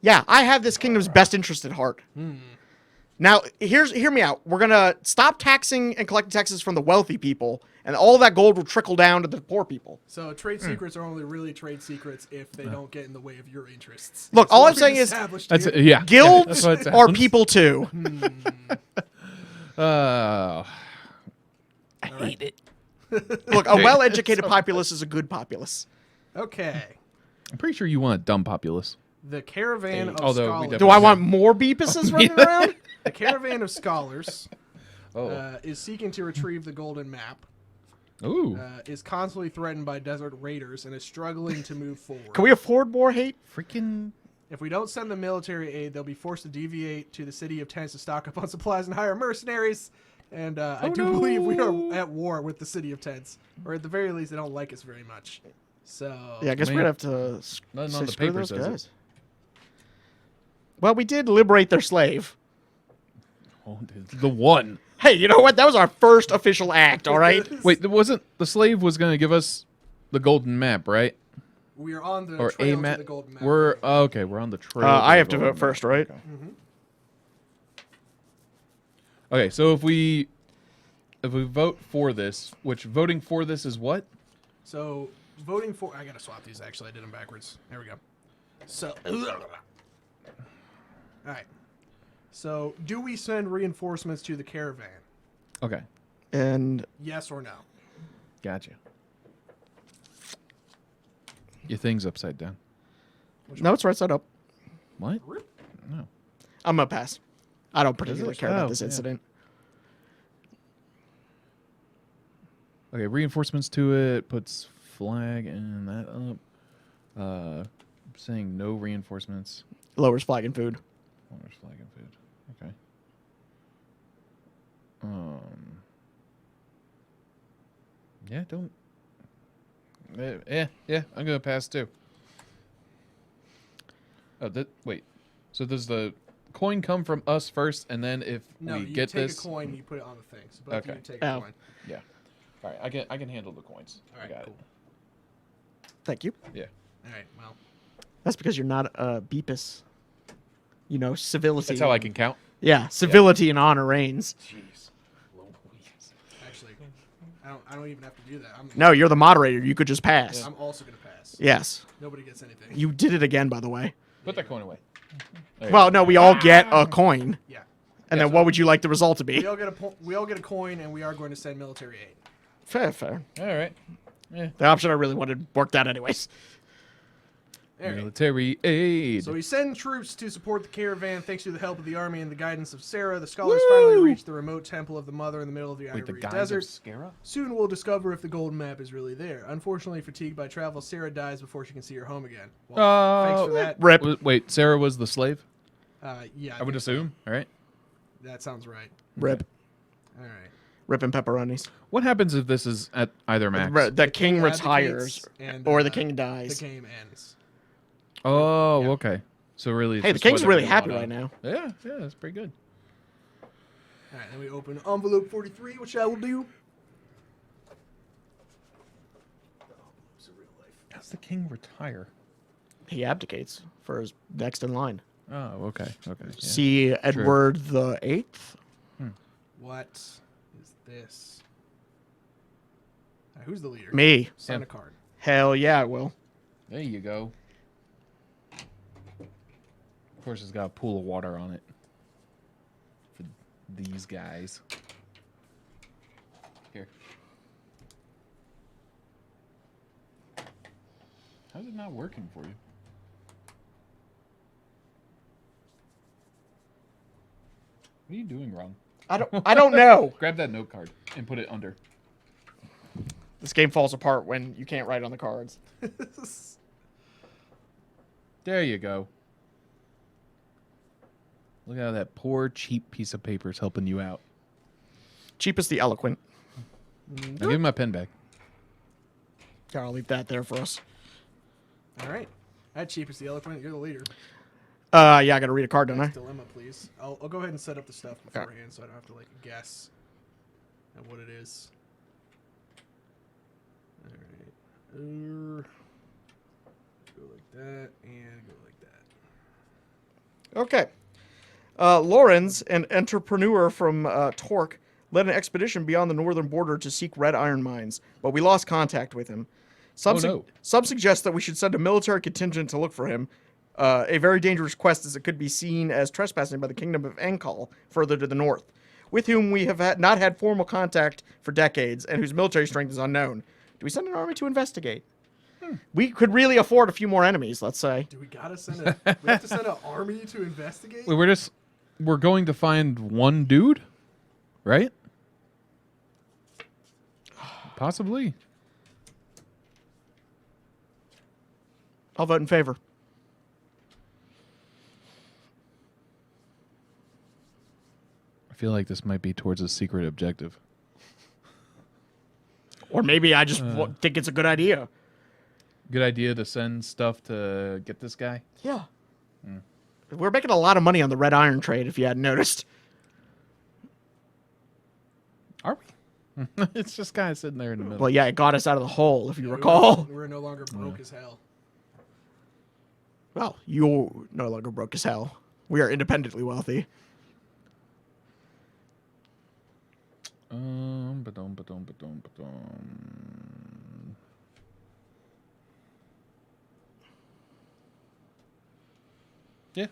Yeah, I have this kingdom's best interest at heart. Now, hear me out. We're gonna stop taxing and collecting taxes from the wealthy people, and all that gold will trickle down to the poor people. So trade secrets are only really trade secrets if they don't get in the way of your interests. Look, That's all what I'm we saying is established That's here. yeah. Guilds That's what it are sounds. people too. I hate it. Look, a well-educated populace is a good populace. Okay. I'm pretty sure you want a dumb populace. The Caravan of Although we Scholars. Do definitely- I want more Beepuses running around? The Caravan of Scholars Oh. is seeking to retrieve the golden map. Ooh. Is constantly threatened by desert raiders and is struggling to move forward. Can we afford more hate? Freaking. If we don't send them military aid, they'll be forced to deviate to the city of Tents to stock up on supplies and hire mercenaries. And I do believe we are at war with the city of Tents, or at the very least, they don't like us very much. So Yeah, I guess Man. we're gonna have to Nothing say on the screw paper those says it. guys. Well, we did liberate their slave. Oh, the one. Hey, you know what? That was our first official act, all right? Wait, there wasn't the slave was going to give us the golden map, right? we are on the Or trail a to map. the golden map. We're okay. We're on the trail. I the have to golden vote first, right? map. Okay, so if we vote for this, which voting for this is what? So voting for, I gotta swap these. Actually, I did them backwards. There we go. So, all right. So, do we send reinforcements to the caravan? Okay, And Yes or no? gotcha. Your thing's upside down. no, it's right side up. What? No. I'm gonna pass. I don't particularly it? care about Oh, this yeah. incident. Okay, reinforcements to it puts flag and that up. Saying no reinforcements. Lowers flag and food. Oh, there's flag and food. Okay. Yeah, don't. Yeah, I'm gonna pass too. Oh, wait. So does the coin come from us first, and then if No, we you get take this, a coin and you put it on the thing. So both of Okay. you take a coin. yeah. All right, I can handle the coins. All I right, got cool. Thank you. it. Yeah. All right, well. That's because you're not a beepus. You know, civility. That's how I can count. Yeah, civility and honor reigns. Jeez. Actually, I don't even have to do that. No, you're the moderator. You could just pass. I'm also gonna pass. Yes. Nobody gets anything. You did it again, by the way. Put that coin away. There you Well, go. no, we all get a coin. Yeah. And then what would you like the result to be? We all get a coin, and we are going to send military aid. Fair. All right. Yeah. The option I really wanted worked out anyways. All right. Military aid. So we send troops to support the caravan. Thanks to the help of the army and the guidance of Sarah, the scholars finally reach the remote temple of the Mother in the middle of the Wait, the Ivory guys Desert. of Scara? Soon we'll discover if the golden map is really there. Unfortunately, fatigued by travel, Sarah dies before she can see her home again. Well, thanks for that. Rip. Wait, Sarah was the slave? Yeah, I would think so. assume. All right. That sounds right. Rip. All right. Rip and pepperonis. What happens if this is at either max? The king abdicates retires and, or the king dies. The game ends. Oh, Yeah. okay. So really, it's Hey, the just king's whatever really you happy wanna- right now. Yeah, that's pretty good. All right, then we open envelope 43, which I will do. It's a real life. How's the king retire? He abdicates for his next in line. Oh, okay. Yeah. See Edward the Eighth. What is this? Who's the leader? Me. Sign Yeah. a card. Hell yeah, I will. There you go. Of course, it's got a pool of water on it. For these guys. Here. How's it not working for you? What are you doing wrong? I don't know. Grab that note card and put it under. This game falls apart when you can't write on the cards. There you go. Look how that poor, cheap piece of paper is helping you out. Cheapest the eloquent. Now give him my pen back. Yeah, I'll leave that there for us. All right. That cheap is the eloquent. You're the leader. Yeah, I gotta read a card, don't I? Dilemma, please. I'll go ahead and set up the stuff beforehand so I don't have to like guess at what it is. All right. Go like that and go like that. Okay. Lorenz, an entrepreneur from Torque, led an expedition beyond the northern border to seek red iron mines, but we lost contact with him. Some suggest that we should send a military contingent to look for him. A very dangerous quest, as it could be seen as trespassing by the kingdom of Ankal, further to the north, with whom we have not had formal contact for decades, and whose military strength is unknown. Do we send an army to investigate? We could really afford a few more enemies, let's say. Do we gotta send a? We have to send an army to investigate? Wait, we're going to find one dude, right? Possibly. I'll vote in favor. I feel like this might be towards a secret objective. Or maybe I just think it's a good idea. Good idea to send stuff to get this guy. Yeah. We're making a lot of money on the red iron trade, if you hadn't noticed. Are we? It's just kind of sitting there in the middle. Well, yeah, it got us out of the hole, if you recall. We're no longer broke as hell. Well, you're no longer broke as hell. We are independently wealthy. Ba-dum. Yeah,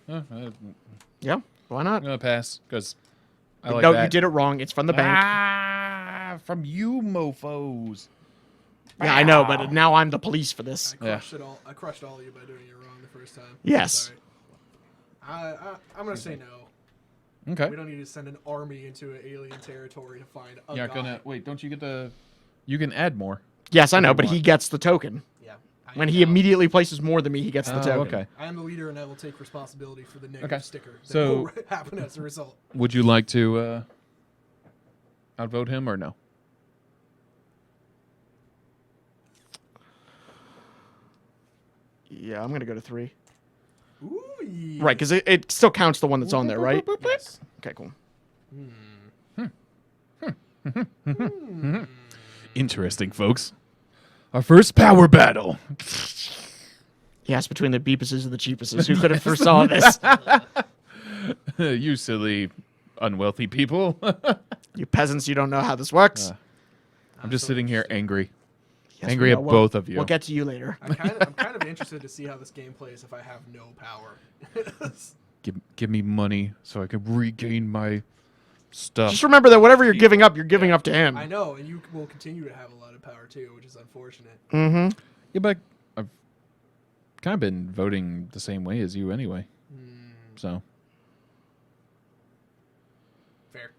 Yeah, why I'm not? gonna pass because I like No, that. you did it wrong. It's from the bank. Ah, from you, mofo's. Yeah, I know, but now I'm the police for this. I crushed it all. I crushed all of you by doing it wrong the first time. Yes. Sorry. I'm gonna say no. Okay. We don't need to send an army into an alien territory to find a You're guy. gonna wait. Don't you get the? You can add more. Yes, I know, but he gets the token. Yeah. When he immediately places more than me, he gets the token. Okay. I am the leader, and I will take responsibility for the negative Okay. sticker that So- will happen as a result. Would you like to outvote him or no? Yeah, I'm going to go to 3. Ooh, yeah. Right, because it still counts the one that's on there, right? Yes. Okay, cool. Interesting, folks. Our first power battle. Yes, between the Beepuses and the Cheapuses. Who could have foresaw this? You silly, unwealthy people. You peasants, you don't know how this works. I'm just sitting here angry. Yes, angry we at know. both of you. We'll get to you later. I'm kind of interested to see how this game plays if I have no power. Give me money so I can regain my stuff. Just remember that whatever you're giving up to him. I know, and you will continue to have a lot of power too, which is unfortunate. Mm-hmm. Yeah, but I've kind of been voting the same way as you anyway. So. Fair.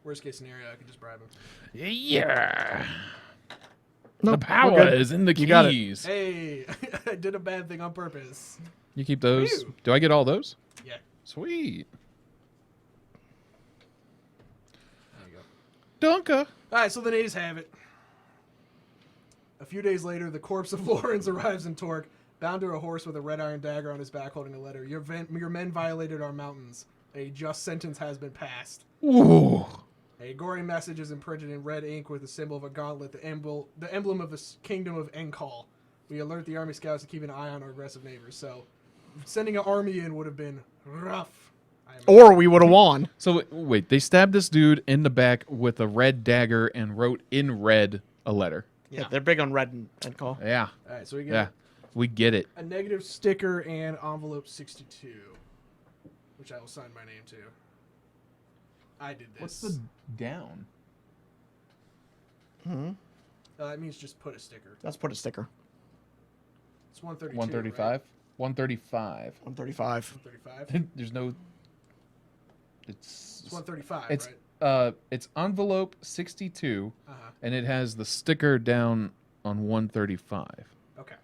Worst case scenario, I could just bribe him. Yeah. Nope, The power we're good. is in the You got it. keys. Hey, I did a bad thing on purpose. You keep those. Phew. Do I get all those? Yeah, Sweet. there you go. Dunka. All right, so the natives have it. A few days later, the corpse of Lawrence arrives in Torque, bound to a horse with a red iron dagger on his back holding a letter. Your men violated our mountains. A just sentence has been passed. Ooh. A gory message is imprinted in red ink with the symbol of a gauntlet, the emblem of the kingdom of Enkal. We alert the army scouts to keep an eye on our aggressive neighbors. So, sending an army in would have been rough. Or we would have won. So wait, they stabbed this dude in the back with a red dagger and wrote in red a letter. Yeah, they're big on red and call. Yeah. All right, so we get Yeah. We get it. a negative sticker and envelope 62, which I will sign my name to. I did this. What's the down? That means just put a sticker. Let's put a sticker. It's 132. 135? 135. 135. 135. There's no. It's 135, it's right? it's envelope 62, Uh-huh. and it has the sticker down on 135. Okay.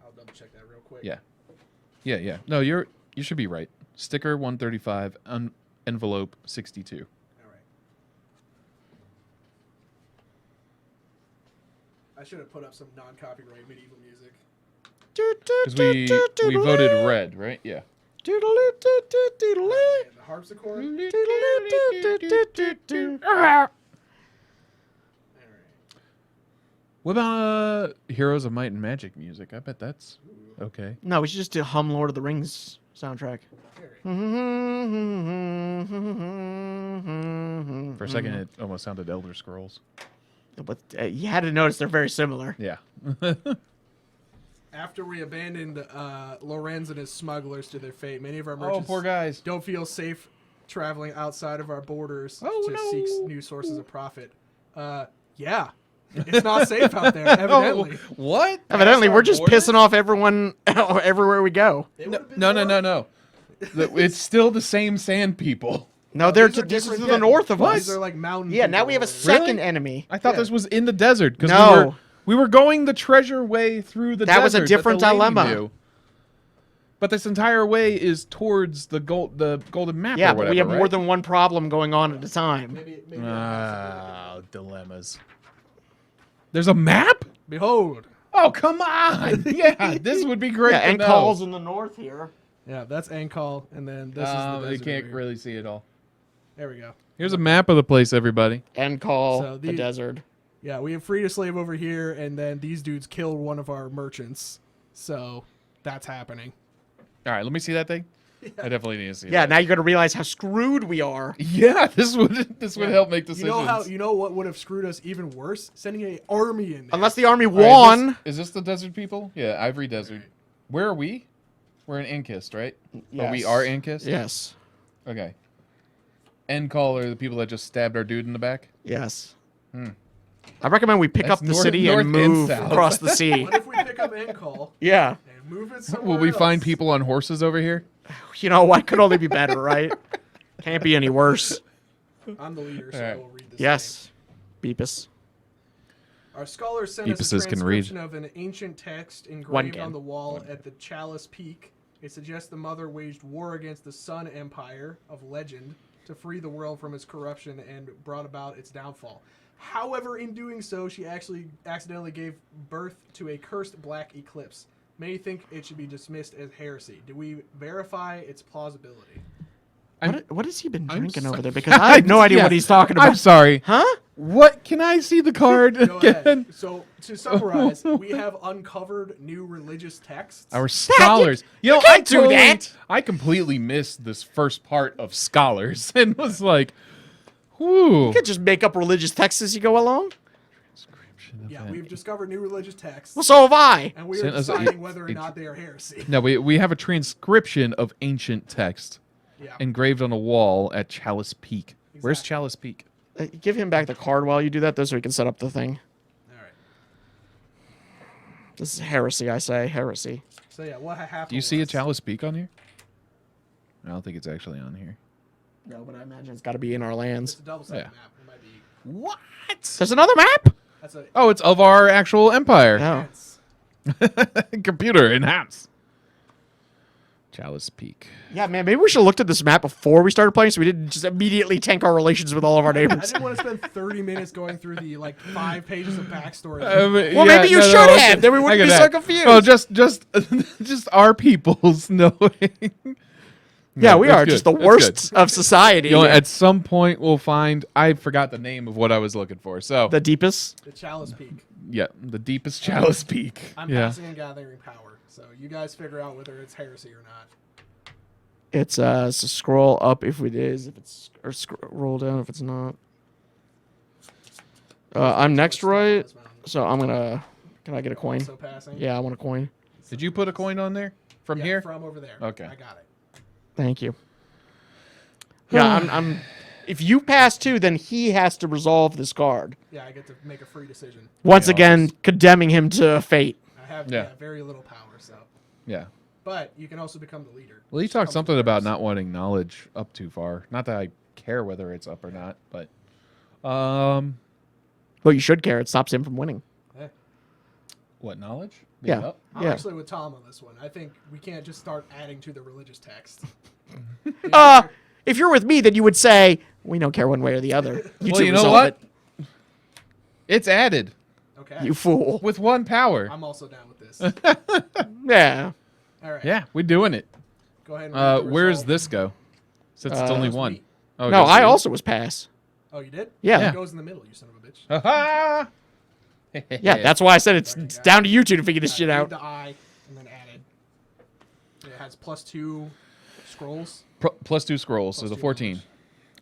I'll double check that real quick. Yeah. No, you should be right. Sticker 135, envelope 62. All right. I should have put up some non-copyright medieval music. Because we voted red, right? Yeah. And the harpsichord. All right. What about Heroes of Might and Magic music? I bet that's okay. No, we should just do hum Lord of the Rings soundtrack. For a second, it almost sounded Elder Scrolls. But you had to notice they're very similar. Yeah. After we abandoned Lorenz and his smugglers to their fate, many of our merchants poor guys. don't feel safe traveling outside of our borders Oh, to no. seek new sources of profit. Yeah. It's not safe out there, evidently. What? Evidently, Past we're our just borders? pissing off everyone everywhere we go. They would've been No. more- It's still the same sand people. No, These are this is to different- the north of These us. are like mountain Yeah, now people we have a or- second enemy. I thought Yeah. this was in the desert because No. we were going the treasure way through the That was a desert different the lady dilemma. knew. But this entire way is towards the golden map. Yeah, or but whatever, we have right? more than one problem going on at a time. Maybe Dilemmas. There's a map? Behold. Oh, come on. Yeah, this would be great Yeah, to and know. calls in the north here. Yeah, that's Ankal, and then this is the You desert can't over here. really see it all. There we go. Here's a map of the place, everybody. And call So the the- desert. Yeah, we have freed a slave over here, and then these dudes killed one of our merchants. So that's happening. All right, let me see that thing. I definitely need to see Yeah, that. now you're gonna realize how screwed we are. Yeah, this would help make You decisions. know what would have screwed us even worse? Sending an army in there. Unless the army All right, won. is this the desert people? Yeah, Ivory Desert. Where are we? We're in Inkist, right? Oh, we Yes. are Inkist? Yes. Okay. End call are the people that just stabbed our dude in the back? Yes. I recommend we pick That's up the north- city north and and move south. across the sea. What if we pick up Ankal Yeah. and move it somewhere Will we find else? people on horses over here? You know what? Could only be better, right? Can't be any worse. I'm the leader, so All I right. will read this. Yes. Beepus. Our scholars sent us a Beepuses can read. transcription of an ancient text One engraved can. on the wall at the Chalice Peak. It suggests the mother waged war against the Sun Empire of legend to free the world from its corruption and brought about its downfall. However, in doing so, she actually accidentally gave birth to a cursed black eclipse. Many think it should be dismissed as heresy. Do we verify its plausibility? What has he been drinking so- over there? Because I have no idea what he's talking about. I'm sorry. Huh? What? Can I see the card Go again? ahead. So, to summarize, we have uncovered new religious texts. Our scholars. you know, can't do that. I completely missed this first part of scholars and was like, whoo. You could just make up religious texts as you go along. Yeah, we've discovered new religious texts. Well, so have I. And we are Sent us deciding whether or not they are heresy. No, we have a transcription of ancient text Yeah. engraved on a wall at Chalice Peak. Where's Exactly. Chalice Peak? Give him back the card while you do that, though, so he can set up the thing. All right. This is heresy, I say. Heresy. So yeah, what happened? Do you see a was- Chalice Peak on here? I don't think it's actually on here. No, but I imagine it's got to be in our It's lands. a double-sided Yeah. map. It might be. What? There's another map? That's a. Oh, it's of our actual empire. No. It's, Computer enhance. Chalice Peak. Yeah, man, maybe we should have looked at this map before we started playing so we didn't just immediately tank our relations with all of our I neighbors. didn't want to spend 30 minutes going through the 5 pages of backstory. Well, maybe you should have. Then we wouldn't be so confused. Oh, just our peoples knowing. Yeah, we that's are good. just the That's worst of society. good. You know, at some point we'll find. I forgot the name of what I was looking for. So The deepest. The Chalice Peak. yeah, the deepest Chalice Peak. I'm yeah. passing and gathering power. So you guys figure out whether it's heresy or not. It's so scroll up if it is, if it's or roll down if it's not. I'm next, right? So I'm gonna. Can I get a coin? Also passing. Yeah, I want a coin. Did you put a coin on there from Yeah, here? From over there. Okay. I got it. Thank you. Yeah, I'm. If you pass 2, then he has to resolve this card. Yeah, I get to make a free decision. Once Yeah, again, condemning him to fate. I have Yeah. very little power, so. Yeah. But you can also become the leader. Well, you Which talked comes something with about heresy. not wanting knowledge up too far. Not that I care whether it's up or not, but Well, you should care. It stops him from winning. Eh. what knowledge? Yeah. Up? I'm Yeah. actually with Tom on this one. I think we can't just start adding to the religious text. If you're with me, then you would say we don't care one way or the other. You Well, two you know resolve what? it, It's added Okay. you fool. with 1 power. I'm also down with this. Yeah. All right. Yeah, we're doing it. Go ahead and read the Where's result. this go? Since it's only Goes to 1. me. Oh, it No, goes to I you. also was pass. Oh, you did? Yeah. It goes in the middle, you son of a bitch. Ha-ha! Yeah, that's why I said it's down to you two to figure this shit Read out. the I and then add it. It has +2 scrolls. Plus 2 scrolls, so Plus the 2 14. numbers.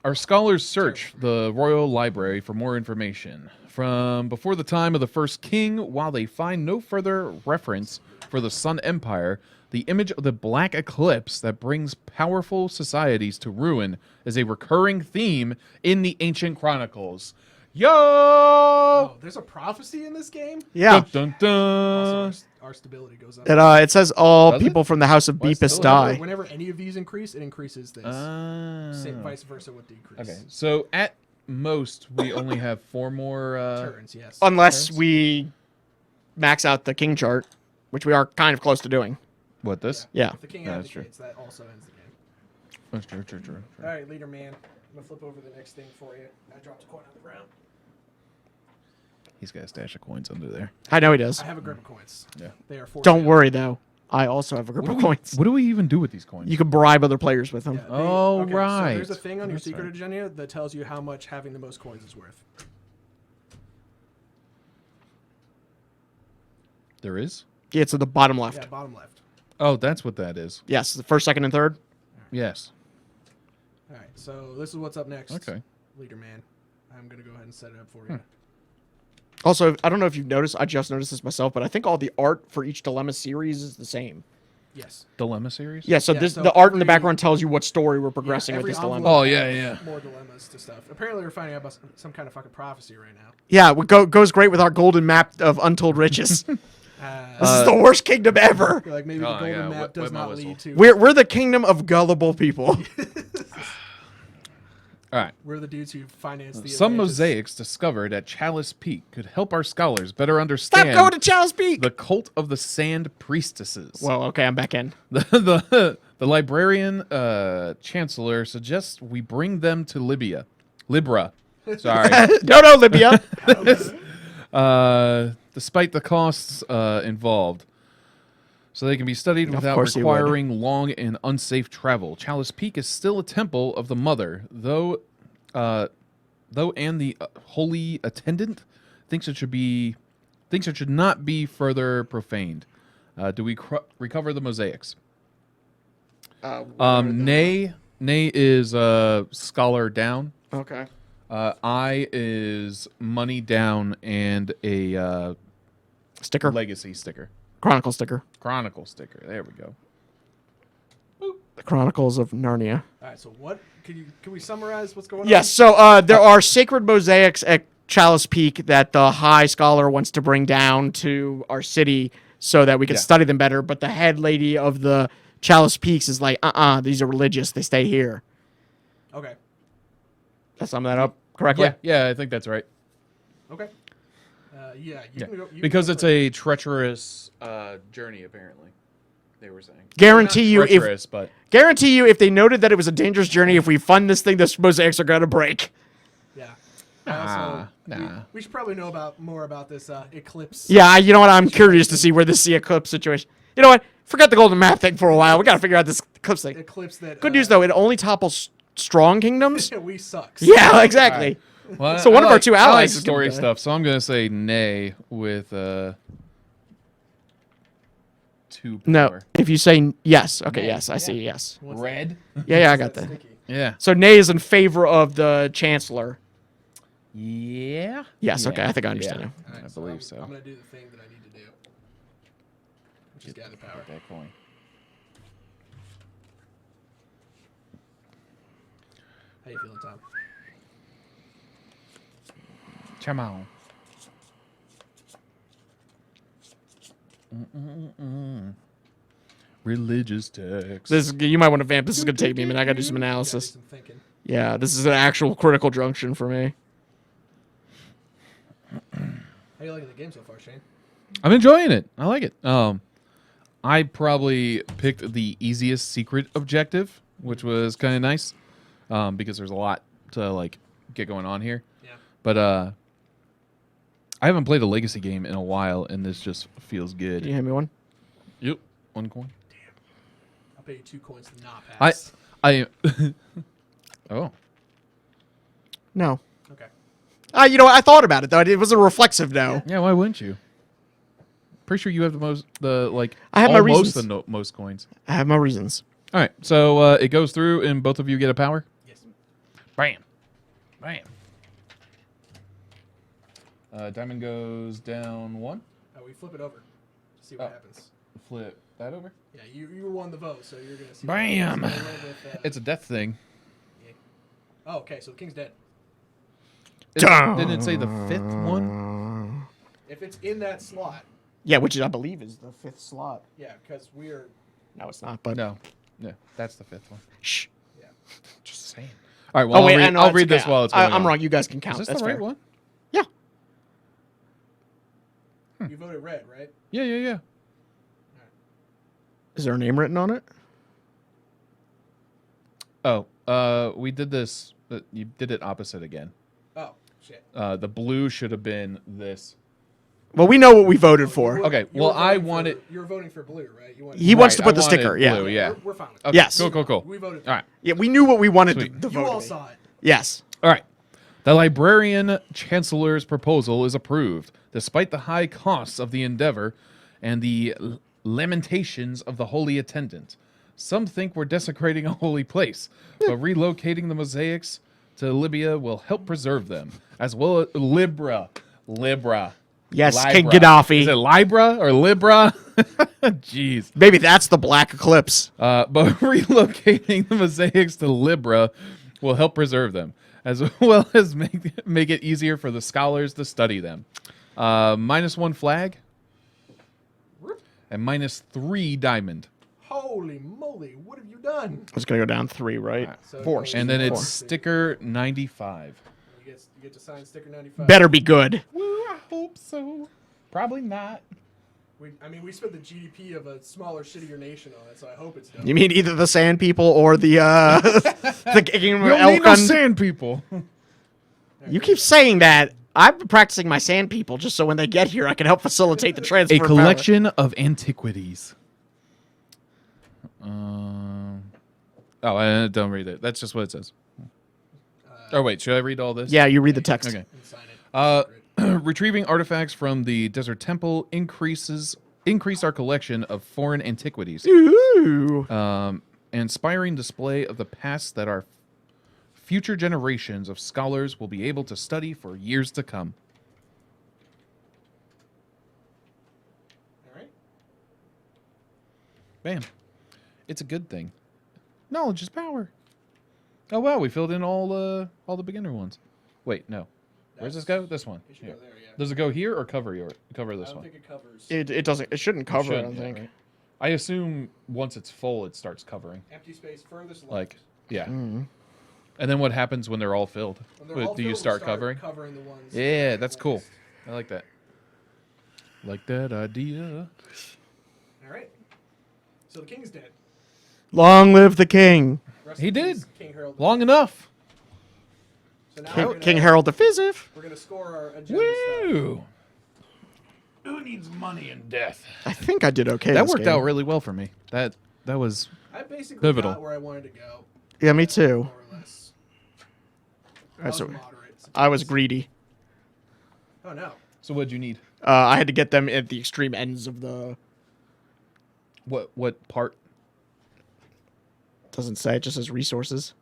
Our scholars search the royal library for more information. From before the time of the first king, while they find no further reference for the Sun Empire, the image of the black eclipse that brings powerful societies to ruin is a recurring theme in the ancient chronicles. Yo! Oh, there's a prophecy in this game? Yeah. Dun, dun, Also, dun. our stability goes up. It says all Does it? people from the house of Why Beepus still? die. Whenever any of these increase, it increases this. Same, vice versa would decrease. Okay, so at most, we only have 4 more... Turns, yes. Unless Turns? we max out the king chart, which we are kind of close to doing. What, this? Yeah. If the king Yeah, that's true. abdicates, that also ends the game. That's true. All right, leader man. I'm going to flip over the next thing for you. I dropped a coin on the ground. He's got a stash of coins under there. I know he does. I have a grip of coins. Yeah. They are 4. Don't worry, though. I also have a group of coins. What do we even do with these coins? You can bribe other players with them. Yeah, Oh, okay, So right. there's a thing on your That's secret right. agenda that tells you how much having the most coins is worth. There is? Yeah, it's at the bottom left. Yeah, bottom left. Oh, that's what that is. Yes, the first, second, and third. Yes. All right, so this is what's up next. Okay. Leader man. I'm going to go ahead and set it up for you. Also, I don't know if you've noticed, I just noticed this myself, but I think all the art for each Dilemma series is the same. Yes. Dilemma series? Yeah, so Yeah, this so the art in the every- background tells you what story we're progressing with every this dilemma. envelope Oh, yeah, has yeah. More dilemmas to stuff. Apparently, we're finding out about some kind of fucking prophecy right now. Yeah, it goes great with our golden map of untold riches. This is the worst kingdom ever. like maybe the Oh, golden yeah, map wet does my not whistle. lead to. We're the kingdom of gullible people. All right. We're the dudes who finance the. Some Atlantis. mosaics discovered at Chalice Peak could help our scholars better understand Stop going to Chalice Peak. the cult of the Sand Priestesses. Well, okay, I'm back in. The librarian chancellor suggests we bring them to Libra. Sorry. No, Libya. Despite the costs involved. So they can be studied without course you would. requiring long and unsafe travel. Chalice Peak is still a temple of the Mother, though and the holy attendant thinks it should not be further profaned. Do we recover the mosaics? Nay is scholar down. Okay. I is money down and a Sticker. legacy sticker. Chronicle sticker. Chronicle sticker. There we go. The Chronicles of Narnia. All right. So what? Can we summarize what's going on? Yes, so there are sacred mosaics at Chalice Peak that the High Scholar wants to bring down to our city so that we can study them better, but the head lady of the Chalice Peaks is like, these are religious, they stay here. Okay. Did I sum that up correctly? Yeah, I think that's right. Okay. You can go. Because it's a treacherous journey, apparently. They were saying. Guarantee Not you treacherous, but if they noted that it was a dangerous journey, if we fund this thing, the mosaics are gonna break. Yeah. Nah. We should probably know more about this eclipse. Yeah, you know what? I'm curious to see where this eclipse situation. You know what? Forget the golden map thing for a while. We gotta figure out this eclipse thing. Eclipse that. Good news though, it only topples strong kingdoms. We sucks. Yeah, exactly. Well, So one of our two I like allies is gonna story die. stuff, so I'm gonna say nay with 2 No, power. if you say yes, okay, Nay. yes, I see yes. Red. Yeah, I got that. Sticky. Yeah. So Nay is in favor of the Chancellor. Yeah. Yes, okay, I think I understand now. All right, I believe so. I'm gonna do the thing that I need to do, which is gather power. That coin. How you feeling, Tom? Come on. Religious text. This you might want to vamp. This is gonna take me a minute. I gotta do some analysis. Some thinking. Yeah, this is an actual critical junction for me. How you liking the game so far, Shane? I'm enjoying it. I like it. I probably picked the easiest secret objective, which was kind of nice, because there's a lot to get going on here. Yeah. But I haven't played a legacy game in a while, and this just feels good. Can you hand me one? Yep, 1 coin. I'll pay you 2 coins to not pass. I oh. No. Okay. You know what? I thought about it though. It was a reflexive no. Yeah, why wouldn't you? Pretty sure you have I have my almost reasons. the most coins. I have my reasons. All right, so it goes through, and both of you get a power. Yes. Bam, bam. Diamond goes down 1. We flip it over. See what happens. Flip that over. Yeah, you won the vote, so you're gonna see. Bam! So we'll roll with, It's a death thing. oh, okay. So the king's dead. Didn't it say the 5th one? If it's in that slot, Yeah, which I believe is the 5th slot. yeah, because we're. No, it's not. But No, that's the 5th one. shh. Yeah. Just saying. All right, well, Oh wait, I'll read this while it's going I'm on. wrong. You guys can count. Is this That's the right fair. one? Yeah. You voted red, right? Yeah. Is there a name written on it? Oh, we did this, but you did it opposite again. Oh shit. The blue should have been this. Well, we know what we voted for. Okay, You were well, I voting wanted- You were voting for blue, right? You wanted. He wants to Right, put the I wanted sticker. Yeah. blue, yeah. We're fine with that. Okay, Yes. Cool. We voted. All right. Yeah, we knew what we wanted Sweet. the You vote all to be. saw it. Yes. All right. The librarian chancellor's proposal is approved, despite the high costs of the endeavor and the lamentations of the holy attendant. Some think we're desecrating a holy place, but relocating the mosaics to Libya will help preserve them, as well as Libra. Yes, Libra. King Gaddafi. Is it Libra or Libra? Jeez. Maybe that's the black eclipse. But relocating the mosaics to Libra will help preserve them, as well as make it easier for the scholars to study them. -1 flag and -3 diamond. Holy moly! What have you done? It's gonna go down 3, right? So 4. it goes- And then it's 4. sticker 95. You get to sign sticker 95. Better be good. Woo, I hope so. Probably not. We spent the GDP of a smaller, shittier nation on it, so I hope it's done. You mean either the Sand People or the the King of We don't need no Elkund? sand people. All You keep saying that. I've been practicing my sand people just so when they get here, I can help facilitate the transfer. A of power. collection of antiquities. Don't read it. That's just what it says. Oh wait, should I read all this? Yeah, you read the text. Okay. And sign it. Retrieving artifacts from the desert temple increase our collection of foreign antiquities. Ooh. Inspiring display of the past that our future generations of scholars will be able to study for years to come. All right. Bam. It's a good thing. Knowledge is power. Oh wow, we filled in all the beginner ones. Wait, no. Where's this go? This one. It should Here. go there, yeah. Does it go here or cover this I one? don't think it covers. It doesn't. It shouldn't cover. I Should, don't yeah, think. right? I assume once it's full, it starts covering. Empty space furthest left. Like, yeah. Mm-hmm. And then what happens when they're all filled? When they're all Do you filled, start we covering? Covering the ones. Yeah, that's cool. last. I like that. Like that idea. All right. So the king is dead. Long live the king. Rest He in did. peace, King Harold. Long enough. So now King Harold the Fizziv. We're gonna score our agenda stuff. Woo! Who needs money and death? I think I did okay. That this worked game. out really well for me. That was I basically Pivotal. got where I wanted to go, Yeah, me too. more or less. All right, so Moderate. I was greedy. Oh no. So what'd you need? I had to get them at the extreme ends of the. What part? Doesn't say. It just says resources.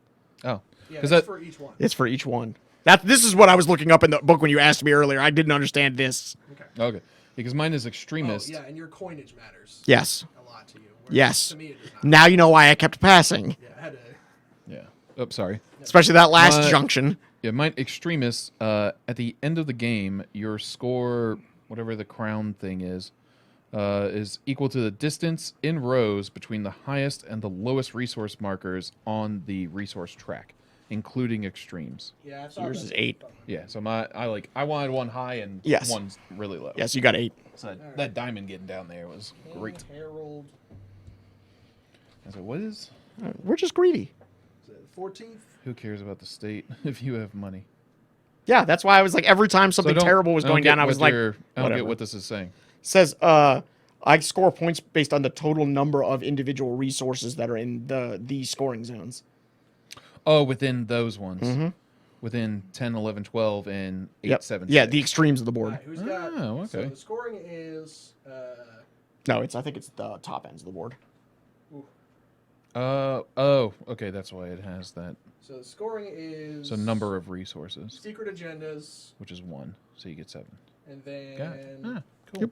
Oh. Yeah, 'Cause it's that- for each one. It's for each one. This is what I was looking up in the book when you asked me earlier. I didn't understand this. Okay. Okay. Because mine is Oh, extremist. yeah, and your coinage matters Yes. a lot to you. whereas Yes. To me, it does not. Now you know why I kept passing, Yeah, I had to. Yeah. Oh, sorry. especially that last My- junction. Yeah, mine extremist. At the end of the game, your score, whatever the crown thing is equal to the distance in rows between the highest and the lowest resource markers on the resource track, including extremes. Yeah, I So saw yours that. is 8. Yeah, so I wanted one high and Yes. one's really low. Yes, you got 8. So that diamond getting down there was great. King Harold. I was like, what is? We're just greedy. Is it 14th? Who cares about the state if you have money? Yeah, that's why I was like, every time So I something don't- terrible was I don't going get down, I what was like, I don't whatever. get what this is saying. Says, I score points based on the total number of individual resources that are in the scoring zones. Oh, within those ones. Mhm. Within 10, 11, 12, and 8, Yep. 7, Yeah, 6. the extremes of the All board. right, who's got? Oh, So okay. the scoring is. No, I think it's the top ends of the board. Okay, that's why it has that. So the scoring is. So number of resources, Secret agendas, which is 1, so you get 7. and then Got it. Cool. Yep.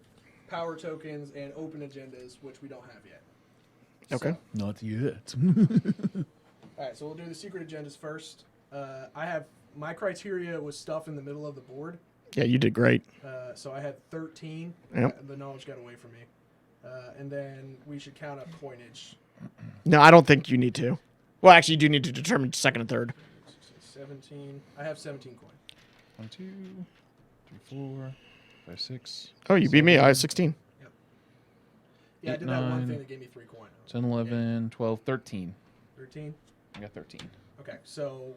power tokens and open agendas, which we don't have yet. Okay. Not yet. All right, so we'll do the secret agendas first. I have my criteria was stuff in the middle of the board. Yeah, you did great. So I had 13. Yep. The knowledge got away from me. And then we should count up coinage. No, I don't think you need to. Well, actually, you do need to determine second and third. 17. I have 17 coin. 1, 2, 3, 4, 5, 6. Oh, you beat me. I have 16. Yeah, I 8, did that one 9, thing that gave me 3 coin. 10, 11, 12, 13. 13. I got 13. Okay, so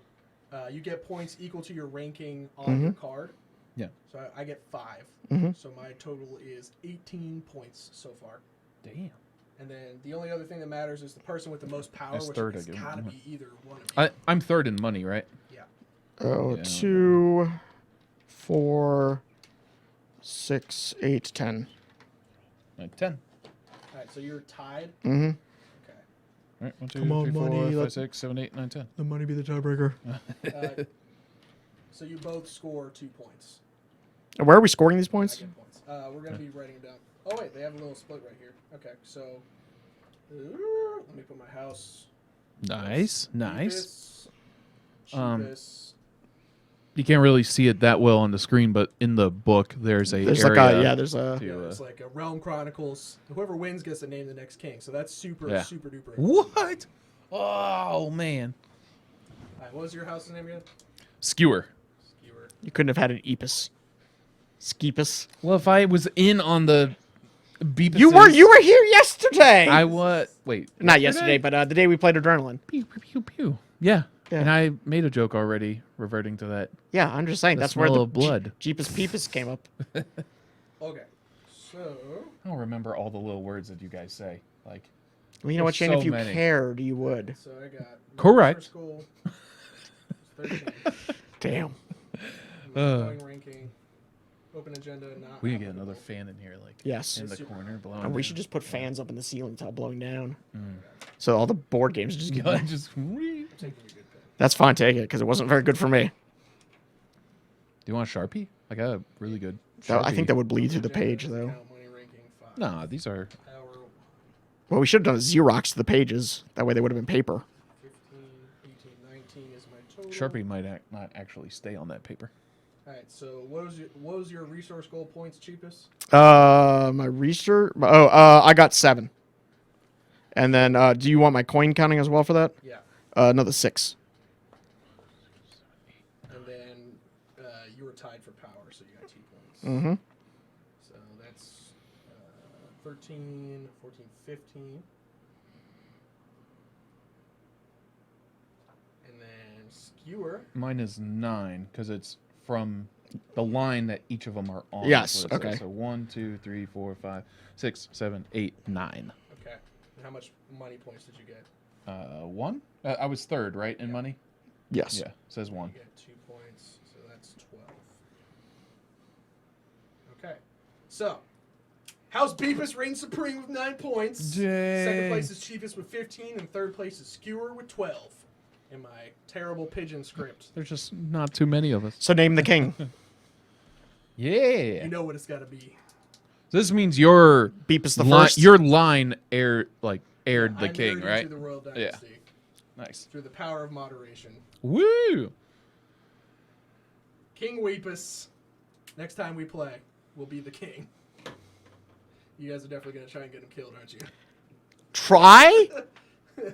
you get points equal to your ranking on your card. Yeah. So I get 5. Mhm. So my total is 18 points so far. Damn. And then the only other thing that matters is the person with the most power, That's which third, I has give got to him. be either one of you. I'm third in money, right? Yeah. Oh, Yeah. 2, 4, 6, 8, 10. 10. All right, so you're tied. Mm-hmm. Okay. All right, 1, 2, Come on, 3, 4, money, 5, let- 6, 7, 8, 9, 10. The money be the tiebreaker. So you both score 2 points. Where are we scoring these I points? get points. We're going to be writing them down. Oh, wait, they have a little split right here. Okay, so let me put my house. Nice. Cheapest, Um, cheapest. You can't really see it that well on the screen, but in the book, there's a There's area. like a, yeah, there's a. Yeah, to, it's like a Realm Chronicles. Whoever wins gets to name the next king. So that's super, Yeah. super duper. What? Oh man. All right, what was your house's name again? Skewer. Skewer. You couldn't have had an Epus. Skeepus. Well, if I was in on the Beepus. You were here yesterday. I was. Wait. Not yesterday, but the day we played Adrenaline. Pew pew pew pew. Yeah. Yeah. And I made a joke already, reverting to that. Yeah, I'm just saying The that's where smell the of blood. Jeepus Peepus came up. Okay. So I don't remember all the little words that you guys say. Like, Well, you know what, There's Shane? so If you many. cared, you would. So I got Correct. School, 13. Damn. Going ranking. Open agenda. Not we could get applicable. another fan in here, like Yes. in the corner, blowing. And we down. should just put fans up in the ceiling top blowing down. Mm. So all the board games just get. just. Do I'm taking a good pen. That's fine, take it, because it wasn't very good for me. you want a Sharpie? I got a really good. I think that Sharpie. would bleed through the Agenda, page, though. account, money ranking, 5. Nah, these are. Power, Well, we should have done a Xerox to the pages. That way they would have been paper. 15, 18, 19 is my total. Sharpie might not actually stay on that paper. All right. So what was your resource goal points cheapest? My research. Oh, I got 7. And then, do you want my coin counting as well for that? Yeah. Another 6. And then you were tied for power, so you got 2 points. Mm-hmm. So that's 13, 14, 15. And then skewer. Mine is 9 because it's from the line that each of them are on. Yes, is what it says. okay. So 1, 2, 3, 4, 5, 6, 7, 8, 9. Okay. And how much money points did you get? 1? I was third, right, in money? Yes. Yeah, says 1. You get 2 points, so that's 12. Okay. So, how's Beepus reign supreme with 9 points? Second Dang. place is Cheapest with 15, and third place is Skewer with 12. In my terrible pigeon script. There's just not too many of us. So name the king. Yeah. You know what it's got to be. This means your Beepus the first. your line aired the I'm king, married right? To the royal dynasty Nice. through the power of moderation. Woo! King Weepus. Next time we play, will be the king. You guys are definitely going to try and get him killed, aren't you? Try?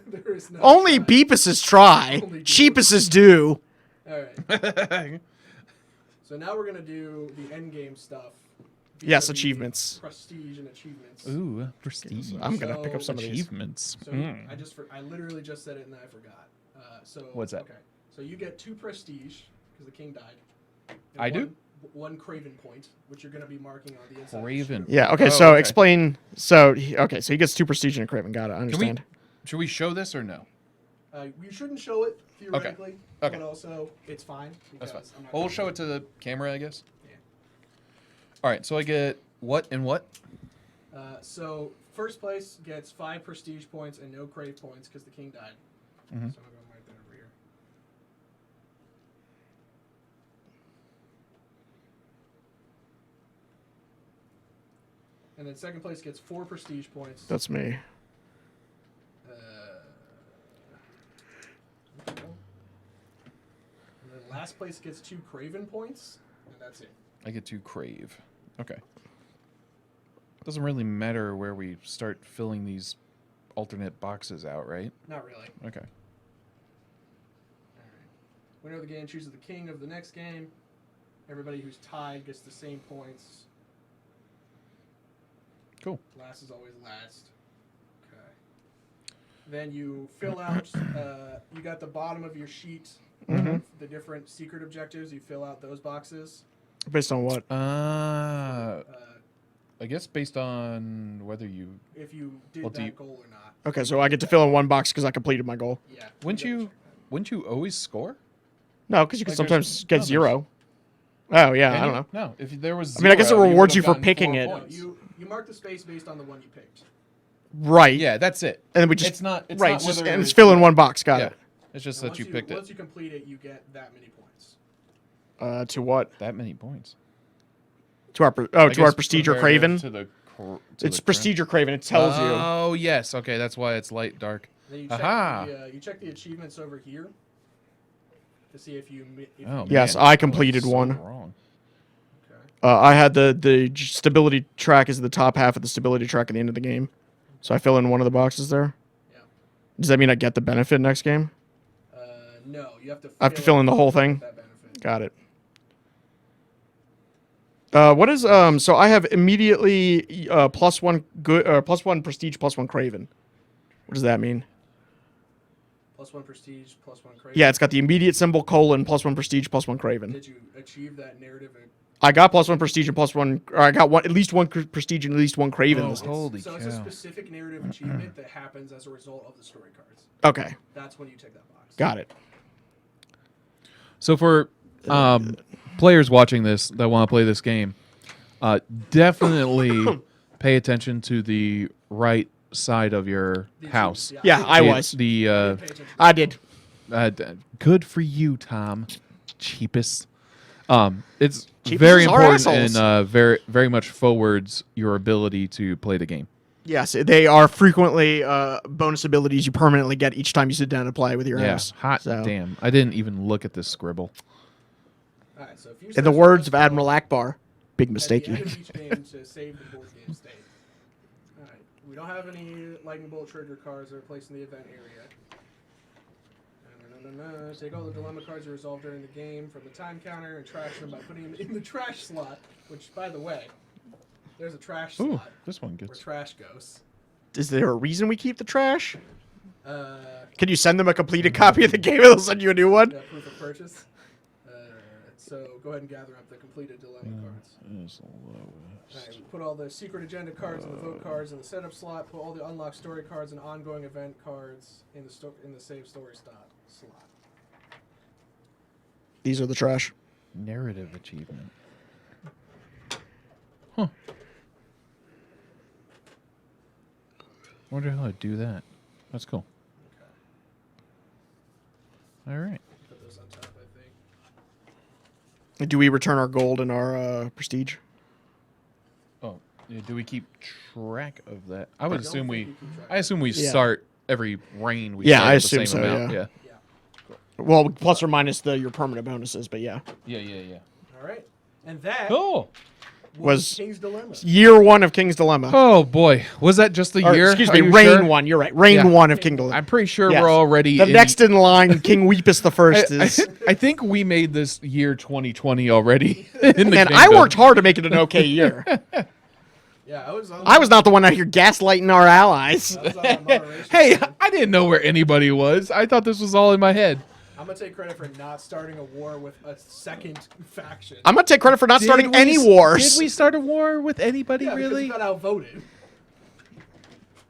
There is no Only try. Beepus's try. Only Beepus. Cheapest's do. All right. So now we're going to do the end game stuff. Yes, vis-a-vis achievements. Prestige and achievements. Ooh, prestige. I'm gonna pick up some of these. achievements. So I literally just said it and then I forgot. So What's that? Okay. So you get 2 prestige because the king died. And I do? 1 Craven point, which you're going to be marking on the inside. of the Craven. shield. Yeah, okay, Oh, so okay. explain. So, so he gets 2 prestige and a craven. Got it, I Can we? understand. Should we show this or no? You shouldn't show it theoretically, Okay. but also it's fine. That's fine. because I'm not Well, we'll gonna show do it to the camera, I guess. Yeah. All right. So I get what and what? So first place gets 5 prestige points and no crave points because the king died. Mhm. So I'm going to write that over here. And then second place gets 4 prestige points. That's me. And then last place gets 2 Craven points, and that's it. I get to crave. Okay. Doesn't really matter where we start filling these alternate boxes out, right? Not really. Okay. Alright. Winner of the game chooses the king of the next game. Everybody who's tied gets the same points. Cool. Last is always last. Okay. Then you fill out, you got the bottom of your sheet, the different secret objectives. You fill out those boxes. Based on what? I guess based on whether you If you did Well, do that you- goal or not. Okay, so I get to fill in 1 box because I completed my goal. Yeah. wouldn't gotta you check that. wouldn't you always score? No, because you can Like, sometimes there's- get no, 0. Oh, yeah, Can I you? don't know. No, if there was. I mean, I guess it 0, rewards you would've for gotten picking 4 it. No, points. you mark the space based on the one you picked. Right. Yeah, that's it. And then we just. It's not. It's right, not it's, just, whether and it's fill in 1 box. Got Yeah, it. it's just And that you picked Once it. you complete it, you get that many points. To what? That many points. To our I to our guess prestige or comparative craven. To the, It's prestige or craven. It tells you. Oh yes, okay, that's why it's light dark. Then you Aha. check, you check the achievements over here to see if you. Oh Yes, man, I was completed so 1. Wrong. Okay. I had the stability track is the top half of the stability track at the end of the game. So I fill in 1 of the boxes there. Yeah. Does that mean I get the benefit next game? No, you have to. I have to fill in the whole thing? That benefit. Got it. What is so I have immediately +1 good +1 prestige +1 craven. What does that mean? +1 prestige, +1 craven. Yeah, it's got the immediate symbol : +1 prestige, +1 craven. Did you achieve that narrative? I got +1 prestige and +1, or I got at least 1 prestige and at least 1 craven. Oh, holy So cow. it's a specific narrative achievement that happens as a result of the story cards. Okay, That's when you tick that box. got it. So for players watching this that want to play this game, definitely pay attention to the right side of your house. Yeah, I was. I did. Good for you, Tom. Cheapest. It's Cheapest very are important assholes. and very much forwards your ability to play the game. Yes, they are frequently bonus abilities you permanently get each time you sit down and play with your house. Hot So, damn. I didn't even look at this scribble. All right, so if you in the search words for of Admiral Akbar, big mistake at you the end of each game to save the board game state. All right, we don't have any lightning bolt trigger cards that are placed in the event area. Take all the dilemma cards you resolve during the game from the time counter and trash them by putting them in the trash slot. Which, by the way, there's a trash Ooh, slot this one where gets. trash goes. Is there a reason we keep the trash? Uh, Can you send them a completed copy of the game and they'll send you a new one? proof of purchase. So go ahead and gather up the completed dilemma cards. Alright, put all the secret agenda cards and the vote cards in the setup slot. Put all the unlocked story cards and ongoing event cards in the save story slot. These are the trash. Narrative achievement. Huh. Wonder how to do that. That's cool. All right. Put those on top, I think. Do we return our gold and our prestige? Oh, yeah, do we keep track of that? I would don't assume think we. you keep track I assume we Yeah. start every reign. We Yeah, start I with the assume same so, amount. yeah. Yeah. Well, plus or minus your permanent bonuses, but yeah. Yeah. All right, and that Cool. Was King's Dilemma. Year 1 of King's Dilemma. Oh boy, was that just the Or, year? excuse Are me, you Reign sure? 1. You're right. Reign Yeah. 1 of King Dilemma. I'm pretty sure Yes. we're already The next in line, King Weepus the First is. I think we made this year 2020 already. In the And I kingdom. worked hard to make it an okay year. Yeah, I was on. I was not the one out here gaslighting our allies. I was on that moderation Hey, plan. I didn't know where anybody was. I thought this was all in my head. I'm gonna take credit for not starting a war with a second faction. I'm going to take credit for not starting Did we any s- wars. Did we start a war with anybody yeah, because really? we got outvoted.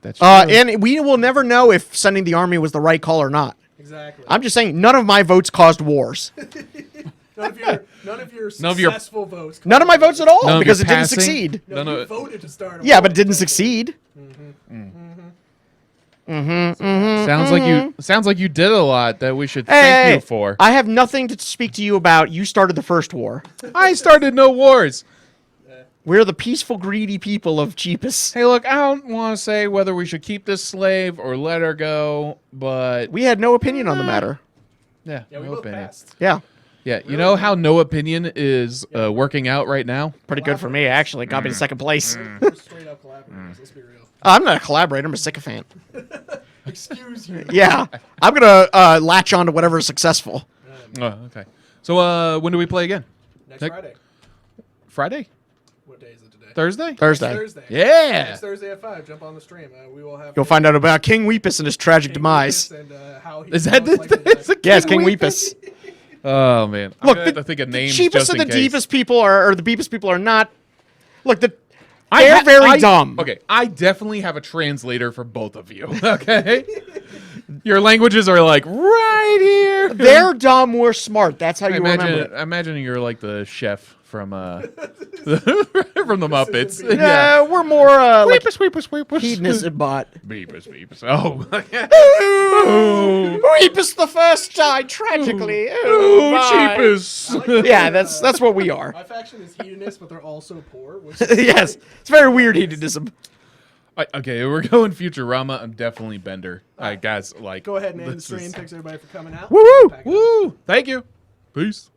That's true. And we will never know if sending the army was the right call or not. Exactly. I'm just saying, none of my votes caused wars. None of your None of your- successful votes. None of my votes at all, None of because your it didn't passing? succeed. No, None you of it- voted to start. A Yeah, war but it didn't with them. succeed. Sounds like you did a lot that we should Hey, thank you for. I have nothing to speak to you about. You started the first war. I started no wars. We're the peaceful, greedy people of Cheapus. Hey, look, I don't want to say whether we should keep this slave or let her go, but We had no opinion on the matter. yeah, Yeah, we no both opinion. passed. Yeah, Yeah, you know how no opinion is working out right now? pretty good for me, actually. Got me to second place. We're straight up collaborators. Let's be real. I'm not a collaborator. I'm a sycophant. Excuse you. Yeah, I'm going to latch on to whatever's successful. Oh, okay. So when do we play again? Next Next- Friday. Friday? What day is it today? Thursday? Thursday. Thursday. Yeah. Next Thursday at 5. Jump on the stream. We will have. You'll find out about King Weepus and his tragic King demise. Weepus and, how he Is that most likely died. the Yes, King Weepus. Oh man! I'm Look, gonna have to think of the names cheapest just and the in case. deepest people or the beepest people are not. Look, they're I very dumb. Okay, I definitely have a translator for both of you. Okay, your languages are like right here. They're dumb. We're smart. That's how you remember it. I imagine you're like the chef from from the Muppets. Beepus. Yeah, we're more like Weepus. hedonism bot. Beepus. Oh. Weepus the First died tragically. Ooh, Oh, my. cheapest. I like that, Yeah, that's what we are. My faction is hedonist, but they're also poor. Which Yes, it's very weird hedonism. Okay, we're going Futurama. I'm definitely Bender. Guys, like. Go ahead and end the this stream. is- Thanks everybody for coming out. Woo-woo. Pack it up. Woo! Thank you. Peace.